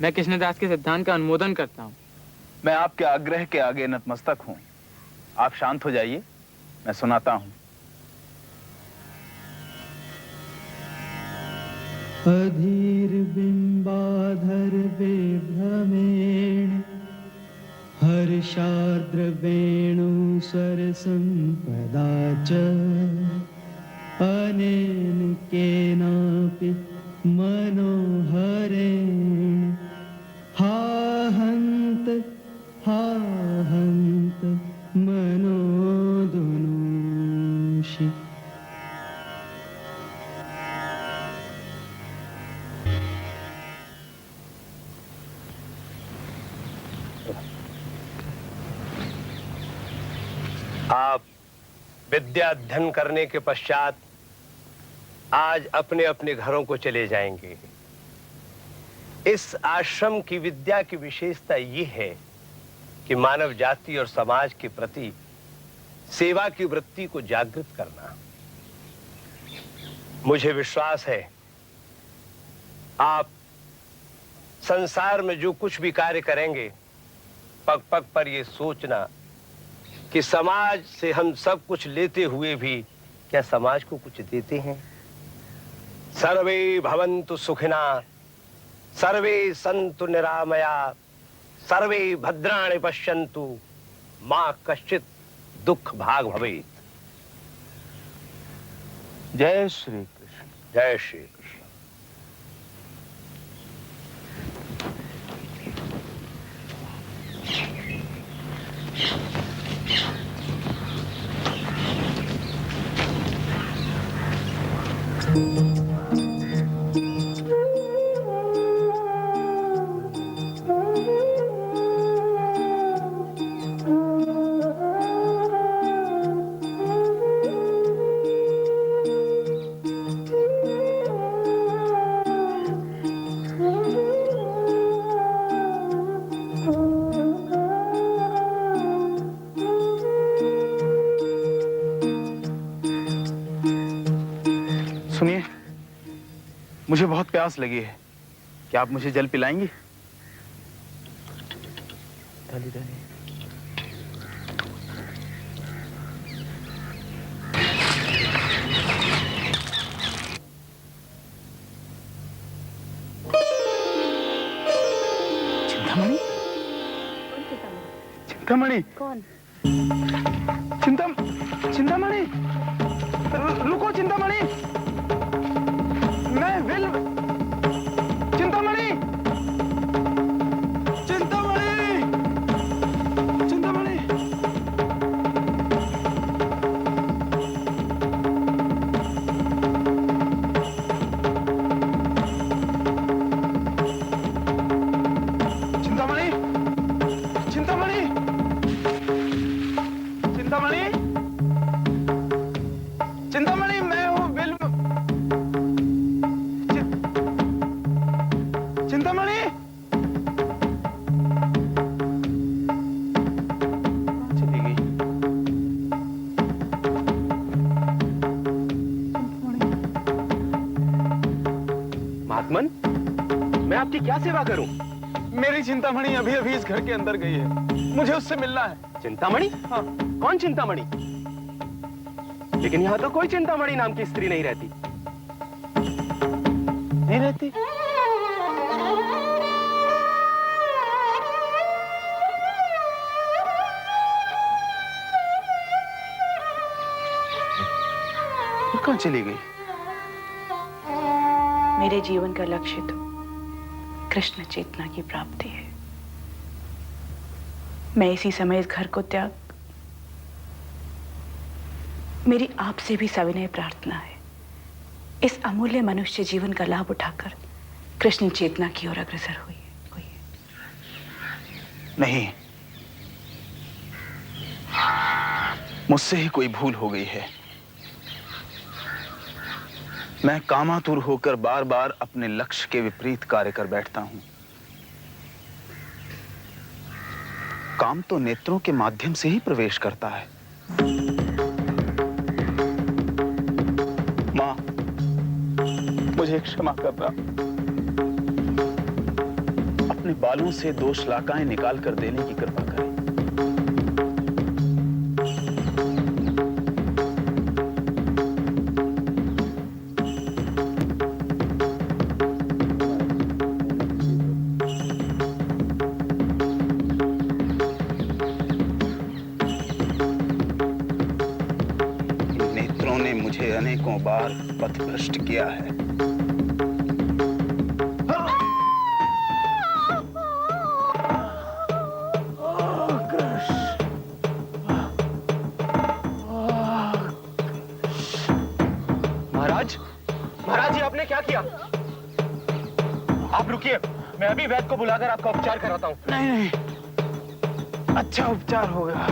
मैं कृष्णदास के सिद्धांत का अनुमोदन करता हूँ। मैं आपके आग्रह के आगे नतमस्तक हूँ। आप शांत हो जाइए, मैं सुनाता हूँ। अधीर बिंबाधर विभ्रमेण हर्षार्द्र वेणु स्वर संपदा च अनेन केनापि मनोहरेण हा हन्त मनोदुनूषि। आप विद्या अध्ययन करने के पश्चात आज अपने अपने घरों को चले जाएंगे। इस आश्रम की विद्या की विशेषता ये है कि मानव जाति और समाज के प्रति सेवा की वृत्ति को जागृत करना। मुझे विश्वास है आप संसार में जो कुछ भी कार्य करेंगे, पग पग पर ये सोचना कि समाज से हम सब कुछ लेते हुए भी क्या समाज को कुछ देते हैं। सर्वे भवन्तु सुखिना, सर्वे सन्तु निरामया, सर्वे भद्राणि पश्यन्तु, मा कश्चित् दुख भाग भवेत्। जय श्री कृष्ण। जय श्री कृष्ण। सुनिए, मुझे बहुत प्यास लगी है, क्या आप मुझे जल पिलाएंगी? डाली डाली। चिंतामणि? चिंतामणि? कौन? चिंतामणि? रुको चिंतामणि, मैं विल्व। चिंतामणि, चिंतामणि, चिंतामणि। चिंतामणि, चिंतामणि, चिंतामणि, चिंतामणि, मैं हूँ विल्व। चिंतामणि, चली गई। आपकी क्या सेवा करूं? मेरी चिंतामणि अभी अभी इस घर के अंदर गई है, मुझे उससे मिलना है। चिंतामणि? हाँ। कौन चिंतामणि? लेकिन यहाँ तो कोई चिंतामणि नाम की स्त्री नहीं रहती। नहीं रहती? कहाँ चली गई? मेरे जीवन का लक्ष्य तो कृष्ण चेतना की प्राप्ति है। मैं इसी समय इस घर को त्याग, मेरी आपसे भी सविनय प्रार्थना है, इस अमूल्य मनुष्य जीवन का लाभ उठाकर कृष्ण चेतना की ओर अग्रसर हुई। नहीं, मुझसे ही कोई भूल हो गई है। मैं कामातुर होकर बार बार अपने लक्ष्य के विपरीत कार्य कर बैठता हूं। काम तो नेत्रों के माध्यम से ही प्रवेश करता है। मां, मुझे क्षमा करना। अपने बालों से दो श्लाकाएं निकाल कर देने की कृपा करें। नेत्रों ने मुझे अनेकों बार पथभ्रष्ट किया है। महाराज जी, आपने क्या किया? आप रुकिए, मैं अभी वैद्य को बुलाकर आपका उपचार कराता हूँ। नहीं नहीं, अच्छा उपचार होगा।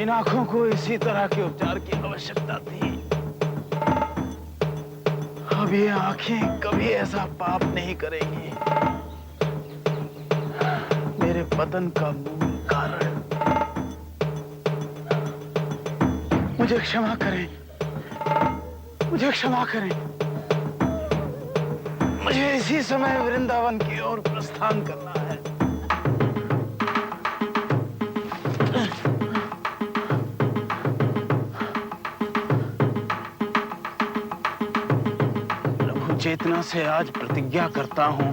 इन आंखों को इसी तरह के उपचार की आवश्यकता थी। अब ये आंखें कभी ऐसा पाप नहीं करेंगी। मेरे पतन का मूल कारण। मुझे क्षमा करें, मुझे क्षमा करें। मुझे इसी समय वृंदावन की ओर प्रस्थान करना है। प्रभु चेतना से आज प्रतिज्ञा करता हूं,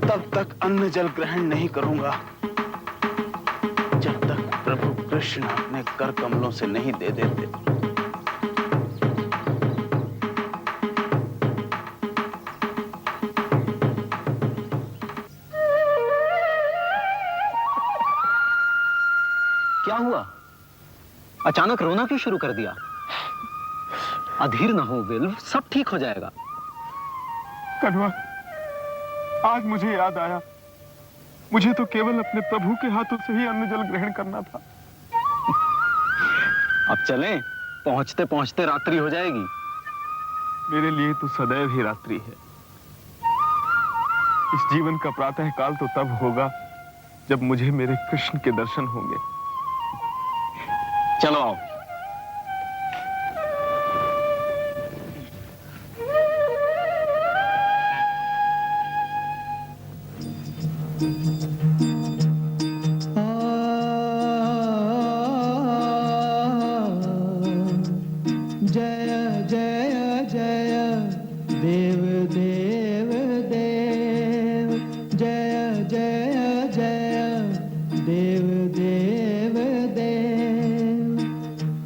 तब तक अन्न जल ग्रहण नहीं करूंगा जब तक प्रभु कृष्ण अपने कर कमलों से नहीं दे देते। क्या हुआ? अचानक रोना क्यों शुरू कर दिया? अधीर न हो विल्व, सब ठीक हो जाएगा। कन्वा, आज मुझे याद आया, मुझे तो केवल अपने प्रभु के हाथों से ही अन्न जल ग्रहण करना था। अब चलें, पहुंचते पहुंचते रात्रि हो जाएगी। मेरे लिए तो सदैव ही रात्रि है। इस जीवन का प्रातः काल तो तब होगा जब मुझे मेरे कृष्ण के दर्शन होंगे। चलो आओ। जय जय जय देव देव देव, जय जय जय देव देव देव।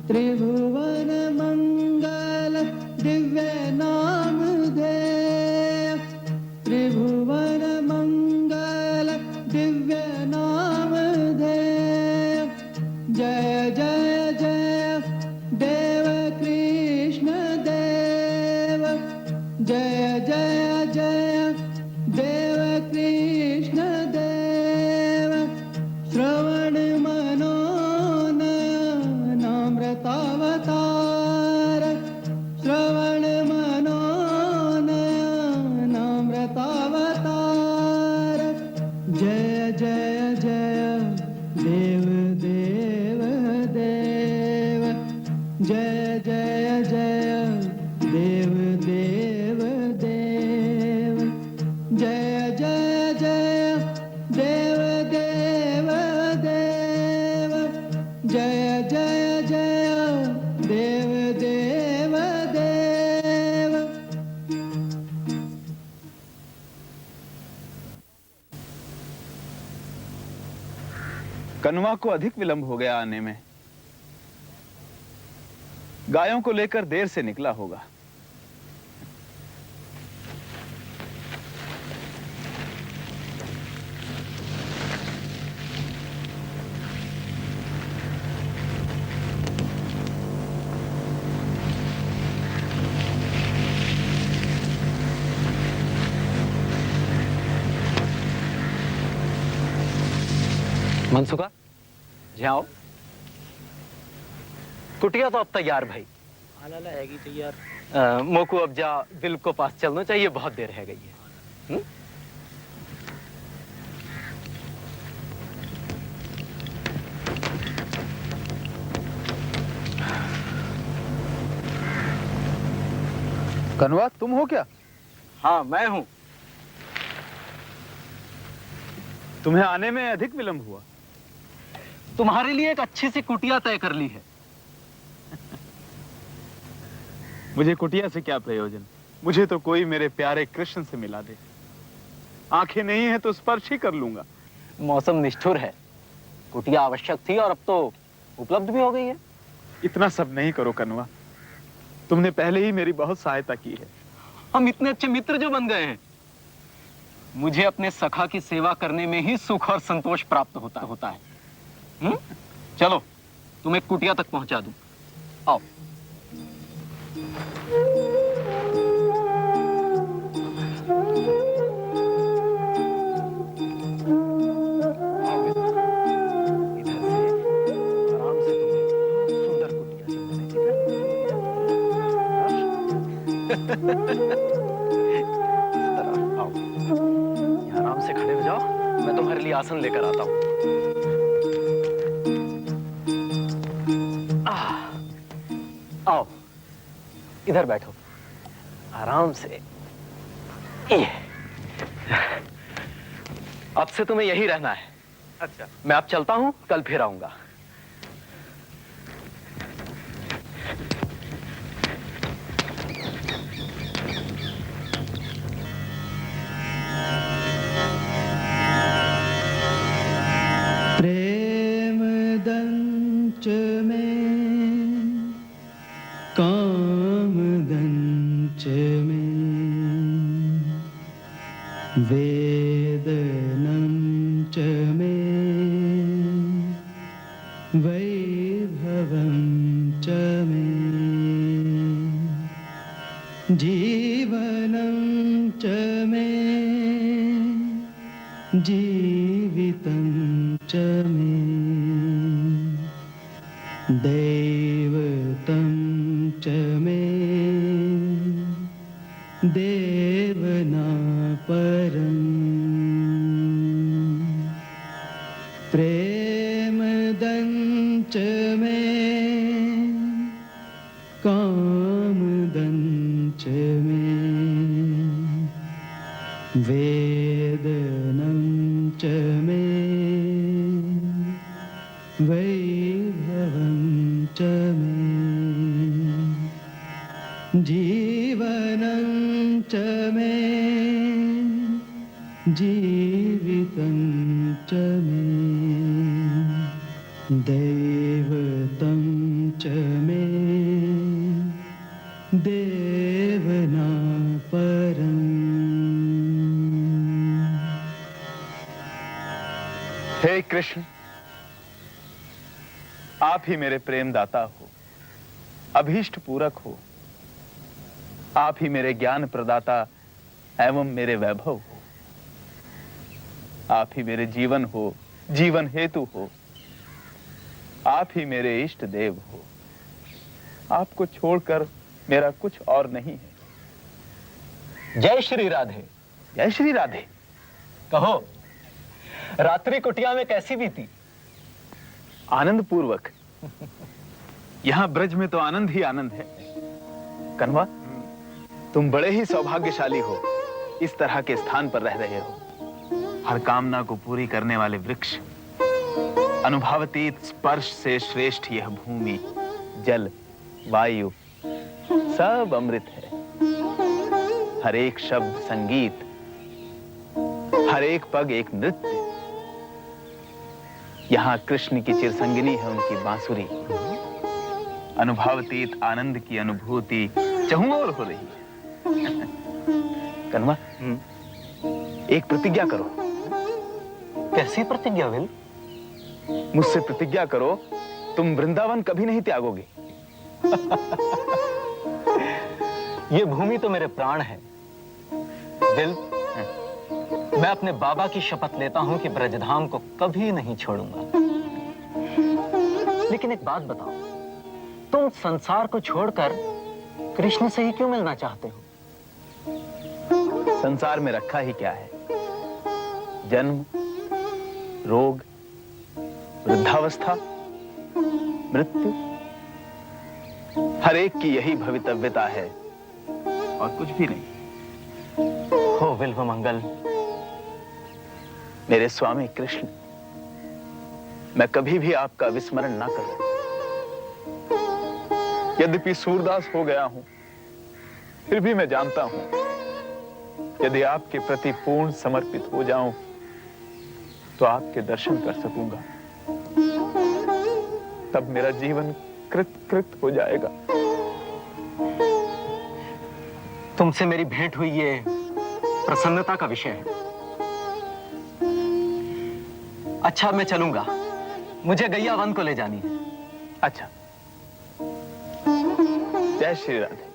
त्रिभुवन मंगल दिव्य नाम देव, त्रिभुवन मंगल दिव्य कनवा को अधिक विलंब हो गया आने में। गायों को लेकर देर से निकला होगा। मनसुखा, जाओ। कुटिया तो अब तैयार भाई। लाला हैगी तैयार। मोकू अब जा, दिल को पास चलना चाहिए, बहुत देर है गई है। कनवा, तुम हो क्या? हाँ, मैं हूं। तुम्हें आने में अधिक विलंब हुआ। तुम्हारे लिए एक अच्छी सी कुटिया तय कर ली है। मुझे कुटिया से क्या प्रयोजन? मुझे तो कोई मेरे प्यारे कृष्ण से मिला दे। आंखें नहीं है तो स्पर्श ही कर लूंगा। मौसम निष्ठुर है। कुटिया आवश्यक थी और अब तो उपलब्ध भी हो गई है। इतना सब नहीं करो कनवा, तुमने पहले ही मेरी बहुत सहायता की है। हम इतने अच्छे मित्र जो बन गए हैं। मुझे अपने सखा की सेवा करने में ही सुख और संतोष प्राप्त होता है। चलो, तुम्हें कुटिया तक पहुंचा दूं। आओ। आराम से खड़े हो जाओ, मैं तुम्हारे लिए आसन लेकर आता हूं। आओ, इधर बैठो, आराम से। अब से तुम्हें यही रहना है। अच्छा, मैं अब चलता हूं, कल फिर आऊंगा। प्रेम दंच में, काम दंच में, वेदनंच में, वैभवंच में, जीवनंच में, जीवितंच में, दैवतंच में, देवना परं। प्रेम दंच में, काम दंच में, वेदनंच में, वैभवंच में, जीवनंच में, जीवितंच में, दैवतंच में, देवना परं। हे कृष्ण, आप ही मेरे प्रेम दाता हो, अभीष्ट पूरक हो। आप ही मेरे ज्ञान प्रदाता एवं मेरे वैभव हो। आप ही मेरे जीवन हो, जीवन हेतु हो। आप ही मेरे इष्ट देव हो। आपको छोड़कर मेरा कुछ और नहीं है। जय श्री राधे। जय श्री राधे। कहो, रात्रि कुटिया में कैसी बीती? आनंद पूर्वक। यहां ब्रज में तो आनंद ही आनंद है। कनवा, तुम बड़े ही सौभाग्यशाली हो, इस तरह के स्थान पर रह रहे हो। हर कामना को पूरी करने वाले वृक्ष, अनुभवातीत स्पर्श से श्रेष्ठ यह भूमि, जल, वायु सब अमृत है। हर एक शब्द संगीत, हर एक पग एक नृत्य। यहाँ कृष्ण की चिरसंगिनी है उनकी बांसुरी। अनुभवातीत आनंद की अनुभूति चहुं ओर हो रही है। कन्वा, एक प्रतिज्ञा करो। कैसी प्रतिज्ञा विल? मुझसे प्रतिज्ञा करो, तुम वृंदावन कभी नहीं त्यागोगे। ये भूमि तो मेरे प्राण है विल। मैं अपने बाबा की शपथ लेता हूं कि ब्रजधाम को कभी नहीं छोड़ूंगा। लेकिन एक बात बताओ, तुम संसार को छोड़कर कृष्ण से ही क्यों मिलना चाहते हो? संसार में रखा ही क्या है? जन्म, रोग, वृद्धावस्था, मृत्यु, हर एक की यही भवितव्यता है और कुछ भी नहीं। हो बिल्व मंगल। मेरे स्वामी कृष्ण, मैं कभी भी आपका विस्मरण ना करूं। यद्यपि सूरदास हो गया हूं, फिर भी मैं जानता हूं, यदि आपके प्रति पूर्ण समर्पित हो जाऊं तो आपके दर्शन कर सकूंगा। तब मेरा जीवन कृत हो जाएगा। तुमसे मेरी भेंट हुई ये प्रसन्नता का विषय है। अच्छा, मैं चलूंगा, मुझे गैया वन को ले जानी है। अच्छा, जय श्री राधे।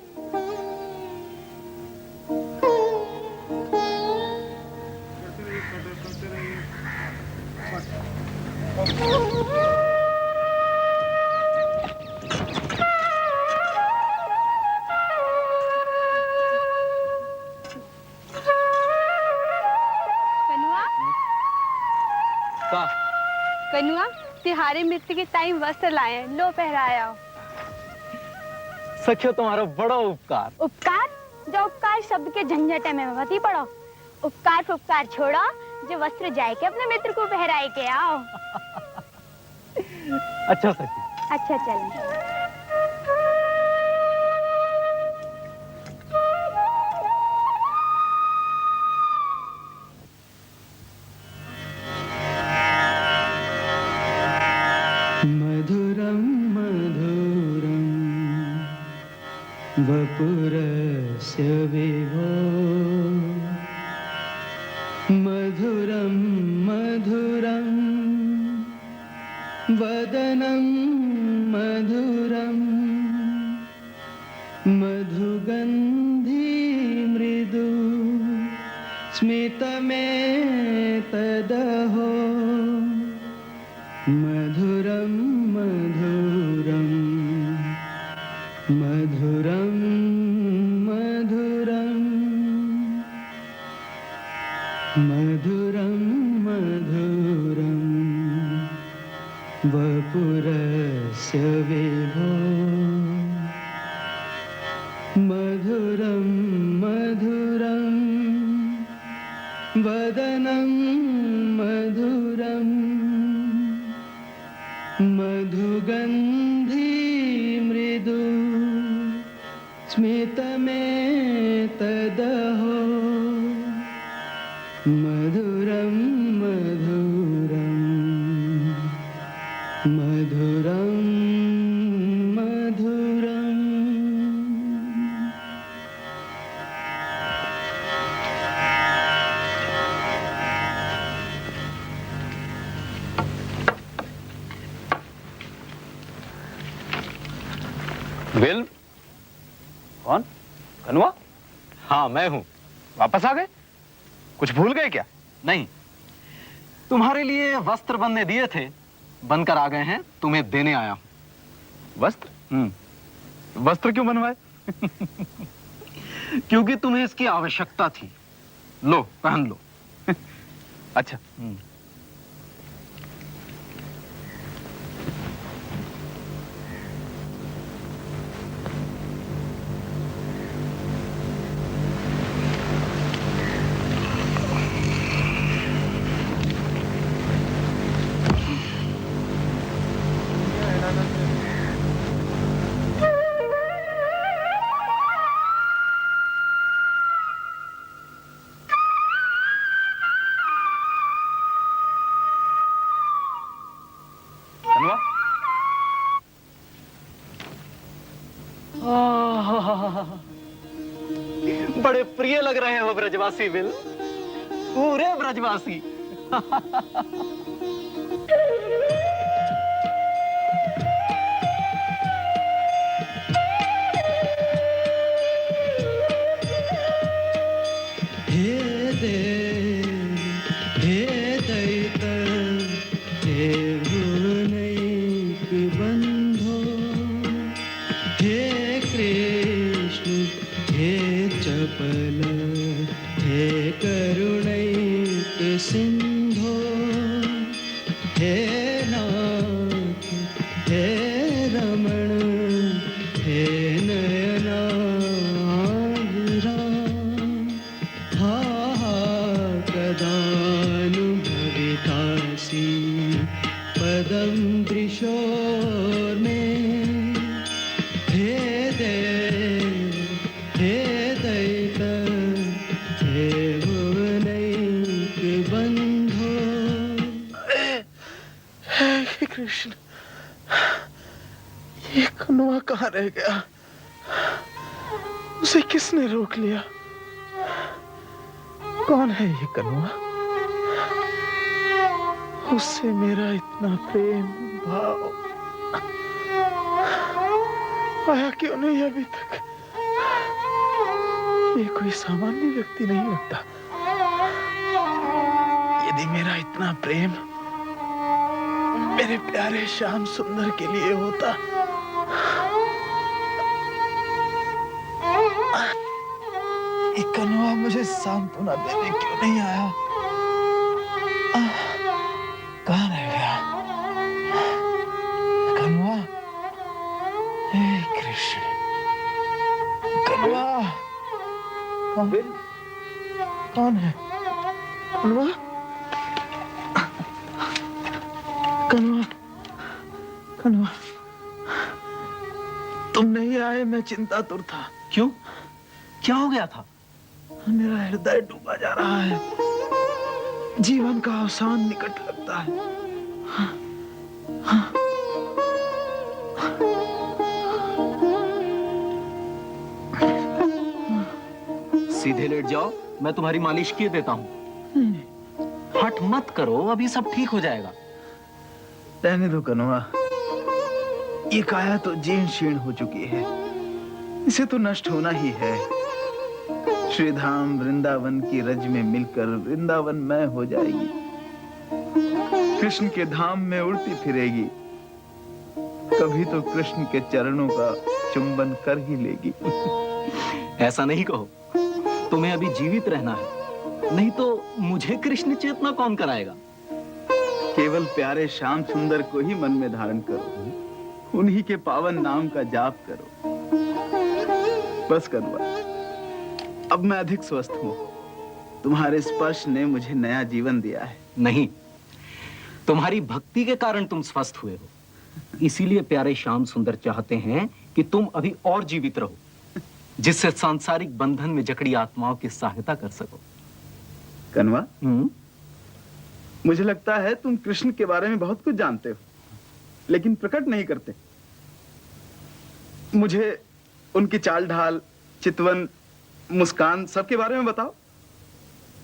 कनुआ, तिहारे मित्र के टाइम वस्त्र लाए हैं, लो पहराया। सखियो, तुम्हारा बड़ा उपकार। उपकार? जो उपकार शब्द के झंझटे में मत ही पड़ो। उपकार फुपकार छोड़ो, जो वस्त्र जाए के अपने मित्र को पहराए के आओ। अच्छा सखी। अच्छा चलें। मधुरं मधुरं वपुरस्य विभो, मधुरं मधुरं वदनं मधुरं, मधुगन्धी मृदु स्मितमेतदहो, मधुरं मधुरं मधुरं मधुरं, मधुरं मधुरं वपुरस्य विभो, मधुरं मधुरं वदनं मधुरं, मधुगन्धी मृदु स्मितमेतदहो, मधुरं मधुरं मधुरं मधुरं। विल? कौन? कनुआ? हाँ, मैं हूं। वापस आ गए? कुछ भूल गए क्या? नहीं, तुम्हारे लिए वस्त्र बनने दिए थे, बनकर आ गए हैं, तुम्हें देने आया हूं। वस्त्र? वस्त्र क्यों बनवाए? क्योंकि तुम्हें इसकी आवश्यकता थी। लो, पहन लो। अच्छा। कनवा, बड़े प्रिय लग रहे हो ब्रजवासी बिल, पूरे ब्रजवासी। हे देव, हे दैत, हे भुवनैक बंधो, हे कृष्ण, हे चपल, हे करुणैक सिंधो, हे नाथ, हे रमण, हे नयनाभिराम, हा कदानुभवितासि पदं दृशोर्मे, हे देव, हे दैत, हे भुवनैक बंधो। हे कृष्ण, ये कनवा कहाँ रह गया? उसे किसने रोक लिया? कौन है ये कनवा? उससे मेरा इतना प्रेम भाव आया क्यों नहीं अभी तक? ये कोई सामान्य व्यक्ति नहीं लगता। यदि मेरा इतना प्रेम मेरे प्यारे श्याम सुंदर के लिए होता, ये कनवा मुझे सांत्वना देने क्यों नहीं आया? कहाँ रह गया कनवा? हे कृष्ण, कनवा कौन है? कनवा, कनवा, कनवा, तुम नहीं आए, मैं चिंतातुर था। क्यों? क्या हो गया था? मेरा हृदय डूबा जा रहा है, जीवन का अवसान निकट लगता है। सीधे लेट जाओ, मैं तुम्हारी मालिश किए देता हूँ। हट मत करो, अभी सब ठीक हो जाएगा। रहने दो कनवा, ये काया तो जीर्ण शीर्ण हो चुकी है, इसे तो नष्ट होना ही है। श्रीधाम वृंदावन की रज में मिलकर वृंदावन में हो जाएगी, कृष्ण के धाम में उड़ती फिरेगी, कभी तो कृष्ण के चरणों का चुंबन कर ही लेगी। ऐसा नहीं कहो, तुम्हें अभी जीवित रहना है, नहीं तो मुझे कृष्ण चेतना कौन कराएगा? केवल प्यारे श्याम सुंदर को ही मन में धारण करो, उन्हीं के पावन नाम का जाप करो। बस कनवा, अब मैं अधिक स्वस्थ हूँ, तुम्हारे स्पर्श ने मुझे नया जीवन दिया है। नहीं, तुम्हारी भक्ति के कारण तुम स्वस्थ हुए हो, इसीलिए प्यारे श्याम सुंदर चाहते हैं कि तुम अभी और जीवित रहो, जिससे सांसारिक बंधन में जकड़ी आत्माओं की सहायता कर सको। कनवा, मुझे लगता है तुम कृष्ण के बारे में बहुत कुछ जानते हो, लेकिन प्रकट नहीं करते। मुझे उनकी चाल ढाल, चितवन, मुस्कान, सबके बारे में बताओ।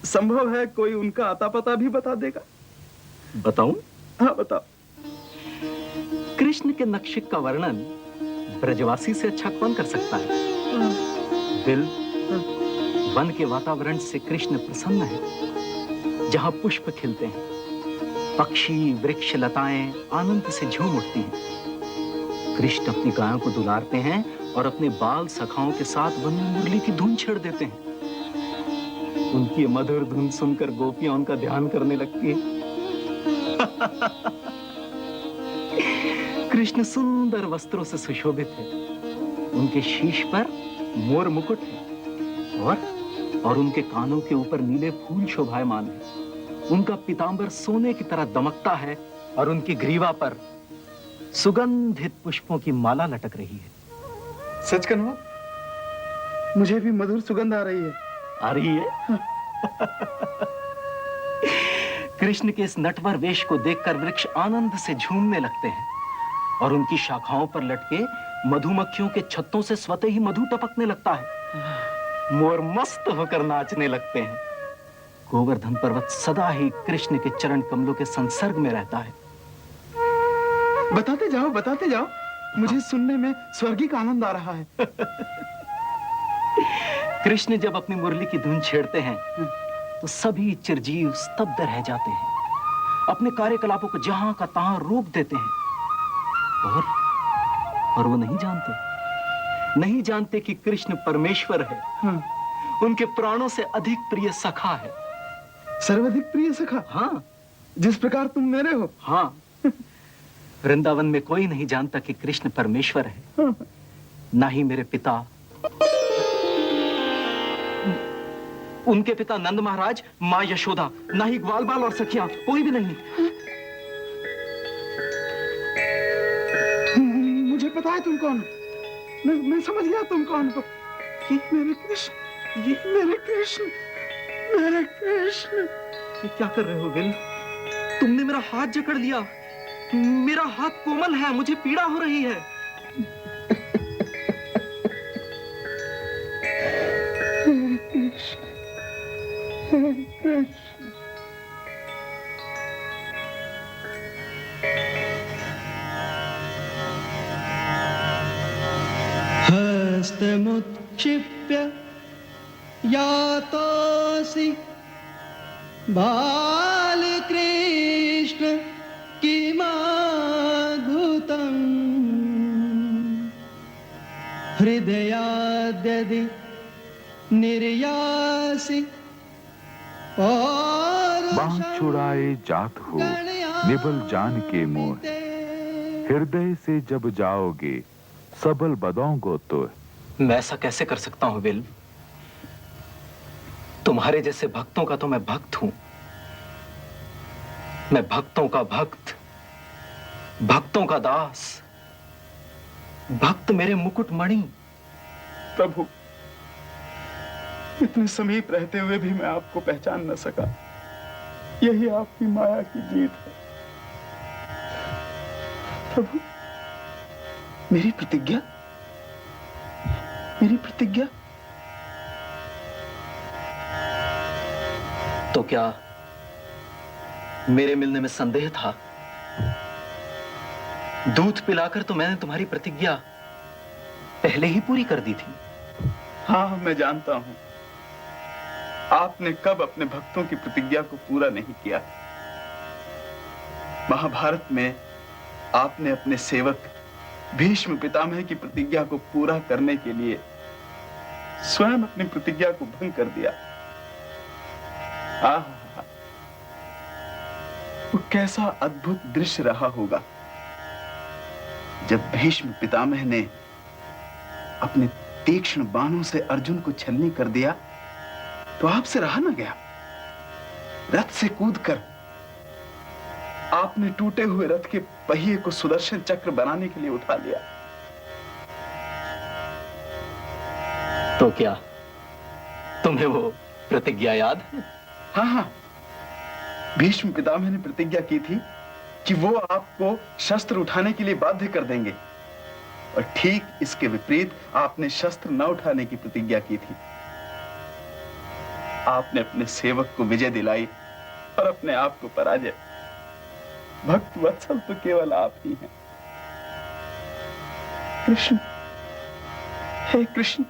संभव है कोई उनका आता पता भी बता देगा। बताऊं? हाँ, बताओ। कृष्ण के नक्शिक का वर्णन ब्रजवासी से अच्छा कौन कर सकता है? दिल, वन के वातावरण से कृष्ण प्रसन्न है, जहां पुष्प खिलते हैं, पक्षी, वृक्ष, लताएं आनंद से झूम उठती हैं। कृष्ण अपनी गायों को दुलारते हैं और अपने बाल सखाओं के साथ वन में मुरली की धुन छेड़ देते हैं। उनकी मधुर धुन सुनकर गोपियां उनका ध्यान करने लगती है। कृष्ण सुंदर वस्त्रों से सुशोभित है, उनके शीश पर मोर मुकुट है और उनके कानों के ऊपर नीले फूल शोभायमान है। उनका पीतांबर सोने की तरह दमकता है और उनकी ग्रीवा पर सुगंधित पुष्पों की माला लटक रही है। सच कनवा, मुझे भी मधुर सुगंध आ रही है। आ रही है? कृष्ण के इस नटवर वेश को देखकर वृक्ष आनंद से झूमने लगते हैं और उनकी शाखाओं पर लटके मधुमक्खियों के छत्तों से स्वतः ही मधु टपकने लगता है। मोर मस्त होकर नाचने लगते हैं। गोवर्धन पर्वत सदा ही कृष्ण के चरण कमलों के संसर्ग में रहता है। बताते जाओ, मुझे सुनने में स्वर्गिक आनंद आ रहा है। कृष्ण जब अपनी मुरली की धुन छेड़ते हैं तो सभी चिरजीव स्तब्ध रह जाते हैं, अपने कार्यकलापों को जहां का तहां रोक देते हैं। और वो नहीं जानते कि कृष्ण परमेश्वर है। उनके प्राणों से अधिक प्रिय सखा है। सर्वाधिक प्रिय सखा? हाँ, जिस प्रकार तुम मेरे हो। हाँ। वृंदावन में कोई नहीं जानता कि कृष्ण परमेश्वर है, ना ही मेरे पिता, उनके पिता नंद महाराज, माँ यशोदा, ना ही ग्वाल बाल और सखियां, कोई भी नहीं। मुझे पता है तुम कौन। मैं समझ गया तुम कौन हो। ये मेरे कृष्ण। ये क्या कर रहे हो विल? तुमने मेरा हाथ जकड़ लिया। मेरा हाथ कोमल है, मुझे पीड़ा हो रही है। हस्तमुत्क्षिप्य यातोऽसि बालकृष्ण किमाद्भुतम् हृदयाद्यदि निर्यासि बांध छुड़ाए जात हो निबल जान के मोह, हृदय से जब जाओगे सबल बदोंगो तो। मैं ऐसा कैसे कर सकता हूं विल? तुम्हारे जैसे भक्तों का तो मैं भक्त हूं। मैं भक्तों का भक्त, भक्तों का दास, भक्त मेरे मुकुट मणि। प्रभु, इतने समीप रहते हुए भी मैं आपको पहचान न सका। यही आपकी माया की जीत है। प्रभु, मेरी प्रतिज्ञा तो क्या मेरे मिलने में संदेह था? दूध पिलाकर तो मैंने तुम्हारी प्रतिज्ञा पहले ही पूरी कर दी थी। हाँ, मैं जानता हूं आपने कब अपने भक्तों की प्रतिज्ञा को पूरा नहीं किया। महाभारत में आपने अपने सेवक भीष्म पितामह की प्रतिज्ञा को पूरा करने के लिए स्वयं अपनी प्रतिज्ञा को भंग कर दिया। वो कैसा अद्भुत दृश्य रहा होगा जब भीष्म पितामह ने अपने तीक्ष्ण बाणों से अर्जुन को छलनी कर दिया तो आपसे रहा न गया। रथ से कूदकर आपने टूटे हुए रथ के पहिए को सुदर्शन चक्र बनाने के लिए उठा लिया। तो क्या तुम्हें वो प्रतिज्ञा याद है? हाँ, भीष्म पितामह ने प्रतिज्ञा की थी कि वो आपको शस्त्र उठाने के लिए बाध्य कर देंगे, और ठीक इसके विपरीत आपने शस्त्र न उठाने की प्रतिज्ञा की थी। आपने अपने सेवक को विजय दिलाई और अपने आप को पराजय। भक्त वत्सल तो केवल आप ही हैं। कृष्ण, हे कृष्ण,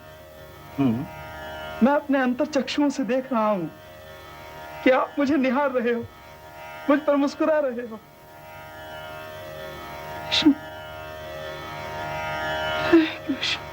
मैं अपने अंतर चक्षुओं से देख रहा हूं कि आप मुझे निहार रहे हो, मुझ पर मुस्कुरा रहे हो। कृष्ण, हे कृष्ण।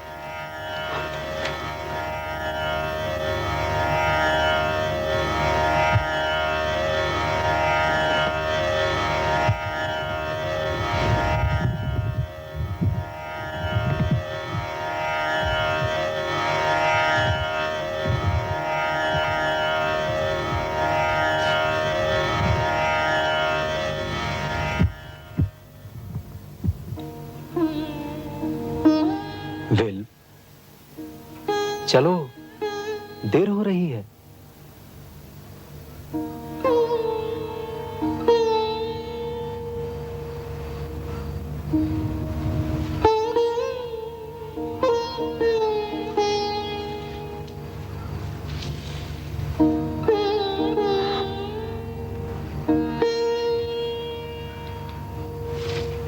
विल, चलो, देर हो रही है।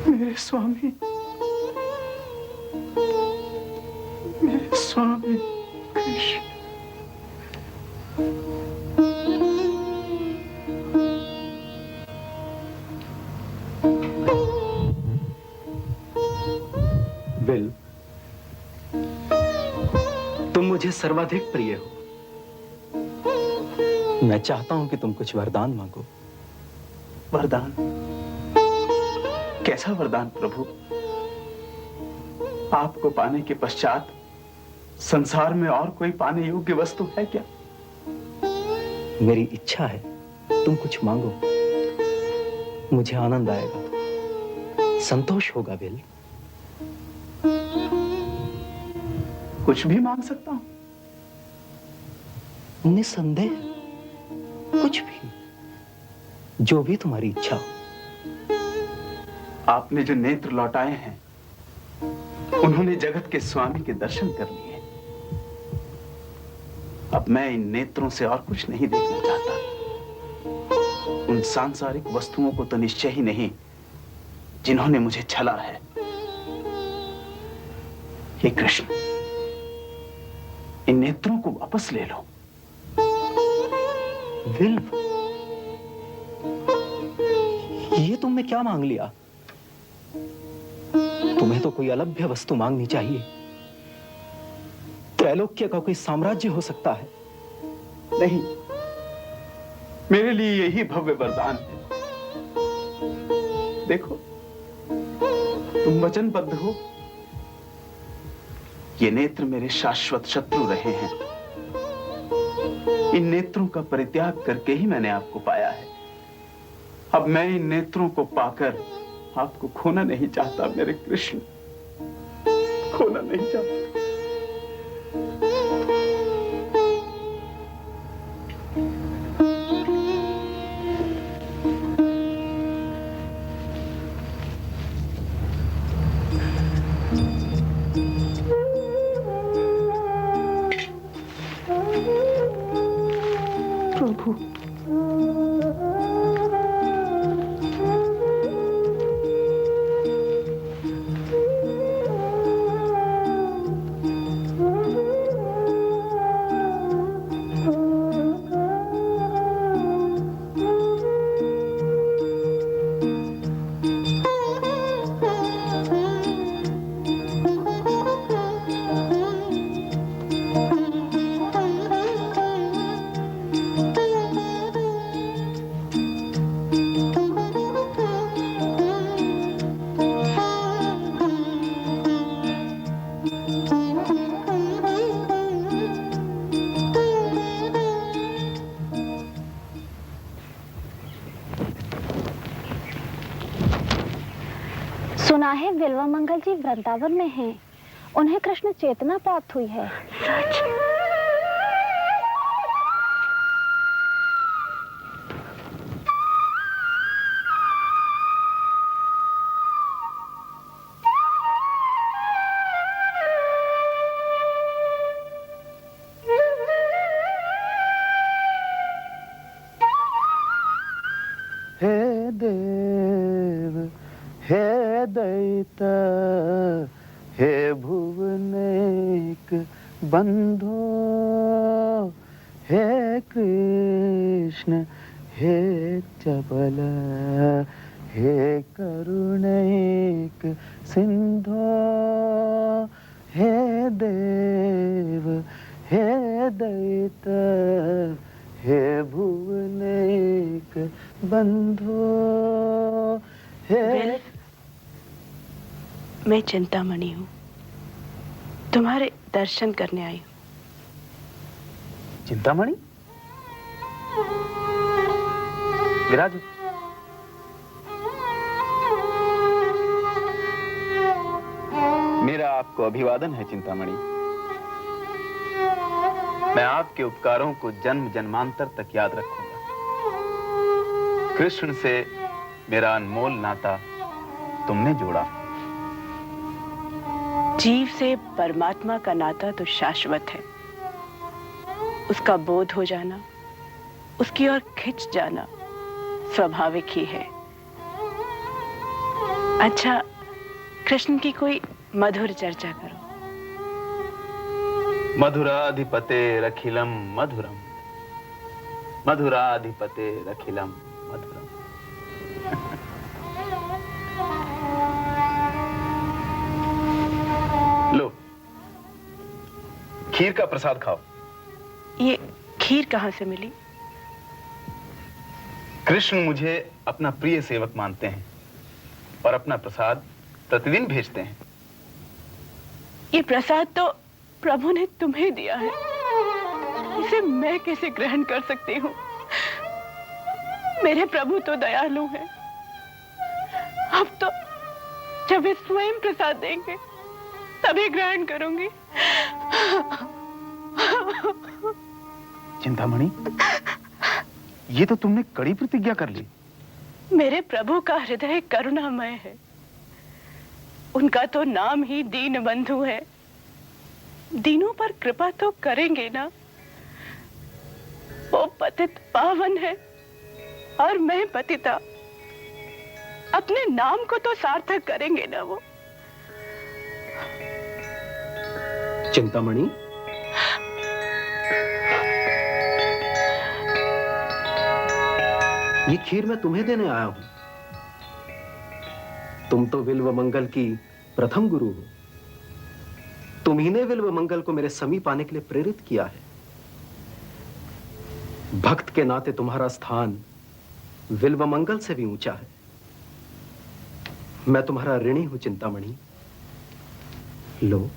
मेरे स्वामी, मेरे स्वामी कृष्ण। विल, तुम मुझे सर्वाधिक प्रिय हो। मैं चाहता हूं कि तुम कुछ वरदान मांगो। वरदान? कैसा वरदान प्रभु? आपको पाने के पश्चात संसार में और कोई पाने योग्य वस्तु है क्या? मेरी इच्छा है तुम कुछ मांगो, मुझे आनंद आएगा, संतोष होगा। विल, कुछ भी मांग सकता हूं? निसंदेह कुछ भी, जो भी तुम्हारी इच्छा हो। आपने जो नेत्र लौटाए हैं उन्होंने जगत के स्वामी के दर्शन कर लिए। अब मैं इन नेत्रों से और कुछ नहीं देखना चाहता। उन सांसारिक वस्तुओं को तो निश्चय ही नहीं जिन्होंने मुझे छला है। हे कृष्ण, इन नेत्रों को वापस ले लो। विल, ये तुमने क्या मांग लिया? तुम्हें तो कोई अलभ्य वस्तु मांगनी चाहिए। त्रैलोक्य का कोई साम्राज्य हो सकता है। नहीं, मेरे लिए यही भव्य वरदान है। देखो, तुम वचनबद्ध हो। ये नेत्र मेरे शाश्वत शत्रु रहे हैं। इन नेत्रों का परित्याग करके ही मैंने आपको पाया है। अब मैं इन नेत्रों को पाकर आपको खोना नहीं चाहता मेरे कृष्ण, खोना नहीं चाहता। प्रभु, सुना है बिल्वामंगल जी वृंदावन में हैं। उन्हें कृष्ण चेतना प्राप्त हुई है। सच? हे देव, हे दैत, हे भुवनेक बंधो, हे कृष्ण, हे चपल, हे करुणैक सिंधो, हे देव, हे दैत, हे भुवनेक बंधो, हे। मैं चिंतामणि हूँ, तुम्हारे दर्शन करने आई हूँ। चिंतामणि, विराज। मेरा आपको अभिवादन है चिंतामणि। मैं आपके उपकारों को जन्म जन्मांतर तक याद रखूंगा। कृष्ण से मेरा अनमोल नाता तुमने जोड़ा। जीव से परमात्मा का नाता तो शाश्वत है। उसका बोध हो जाना, उसकी ओर खिंच जाना स्वाभाविक ही है। अच्छा, कृष्ण की कोई मधुर चर्चा करो। मधुराधिपतेरखिलम मधुरम, मधुराधिपतेरखिलम मधुरम। लो, खीर का प्रसाद खाओ। ये खीर कहाँ से मिली? कृष्ण मुझे अपना प्रिय सेवक मानते हैं और अपना प्रसाद प्रतिदिन भेजते हैं। ये प्रसाद तो प्रभु ने तुम्हें दिया है, इसे मैं कैसे ग्रहण कर सकती हूँ? मेरे प्रभु तो दयालु हैं। अब तो जब वे स्वयं प्रसाद देंगे तभी ग्रहण करूंगी। चिंतामणि, ये तो तुमने कड़ी प्रतिज्ञा कर ली। मेरे प्रभु का हृदय करुणामय है। उनका तो नाम ही दीन बंधु है। दीनों पर कृपा तो करेंगे ना। वो पतित पावन है और मैं पतिता। अपने नाम को तो सार्थक करेंगे ना वो। चिंतामणि, ये खीर मैं तुम्हें देने आया हूं। तुम तो विल्व मंगल की प्रथम गुरु हो। तुम्ही ने विल्व मंगल को मेरे समीप आने के लिए प्रेरित किया है। भक्त के नाते तुम्हारा स्थान विल्व मंगल से भी ऊंचा है। मैं तुम्हारा ऋणी हूं चिंतामणि। लो,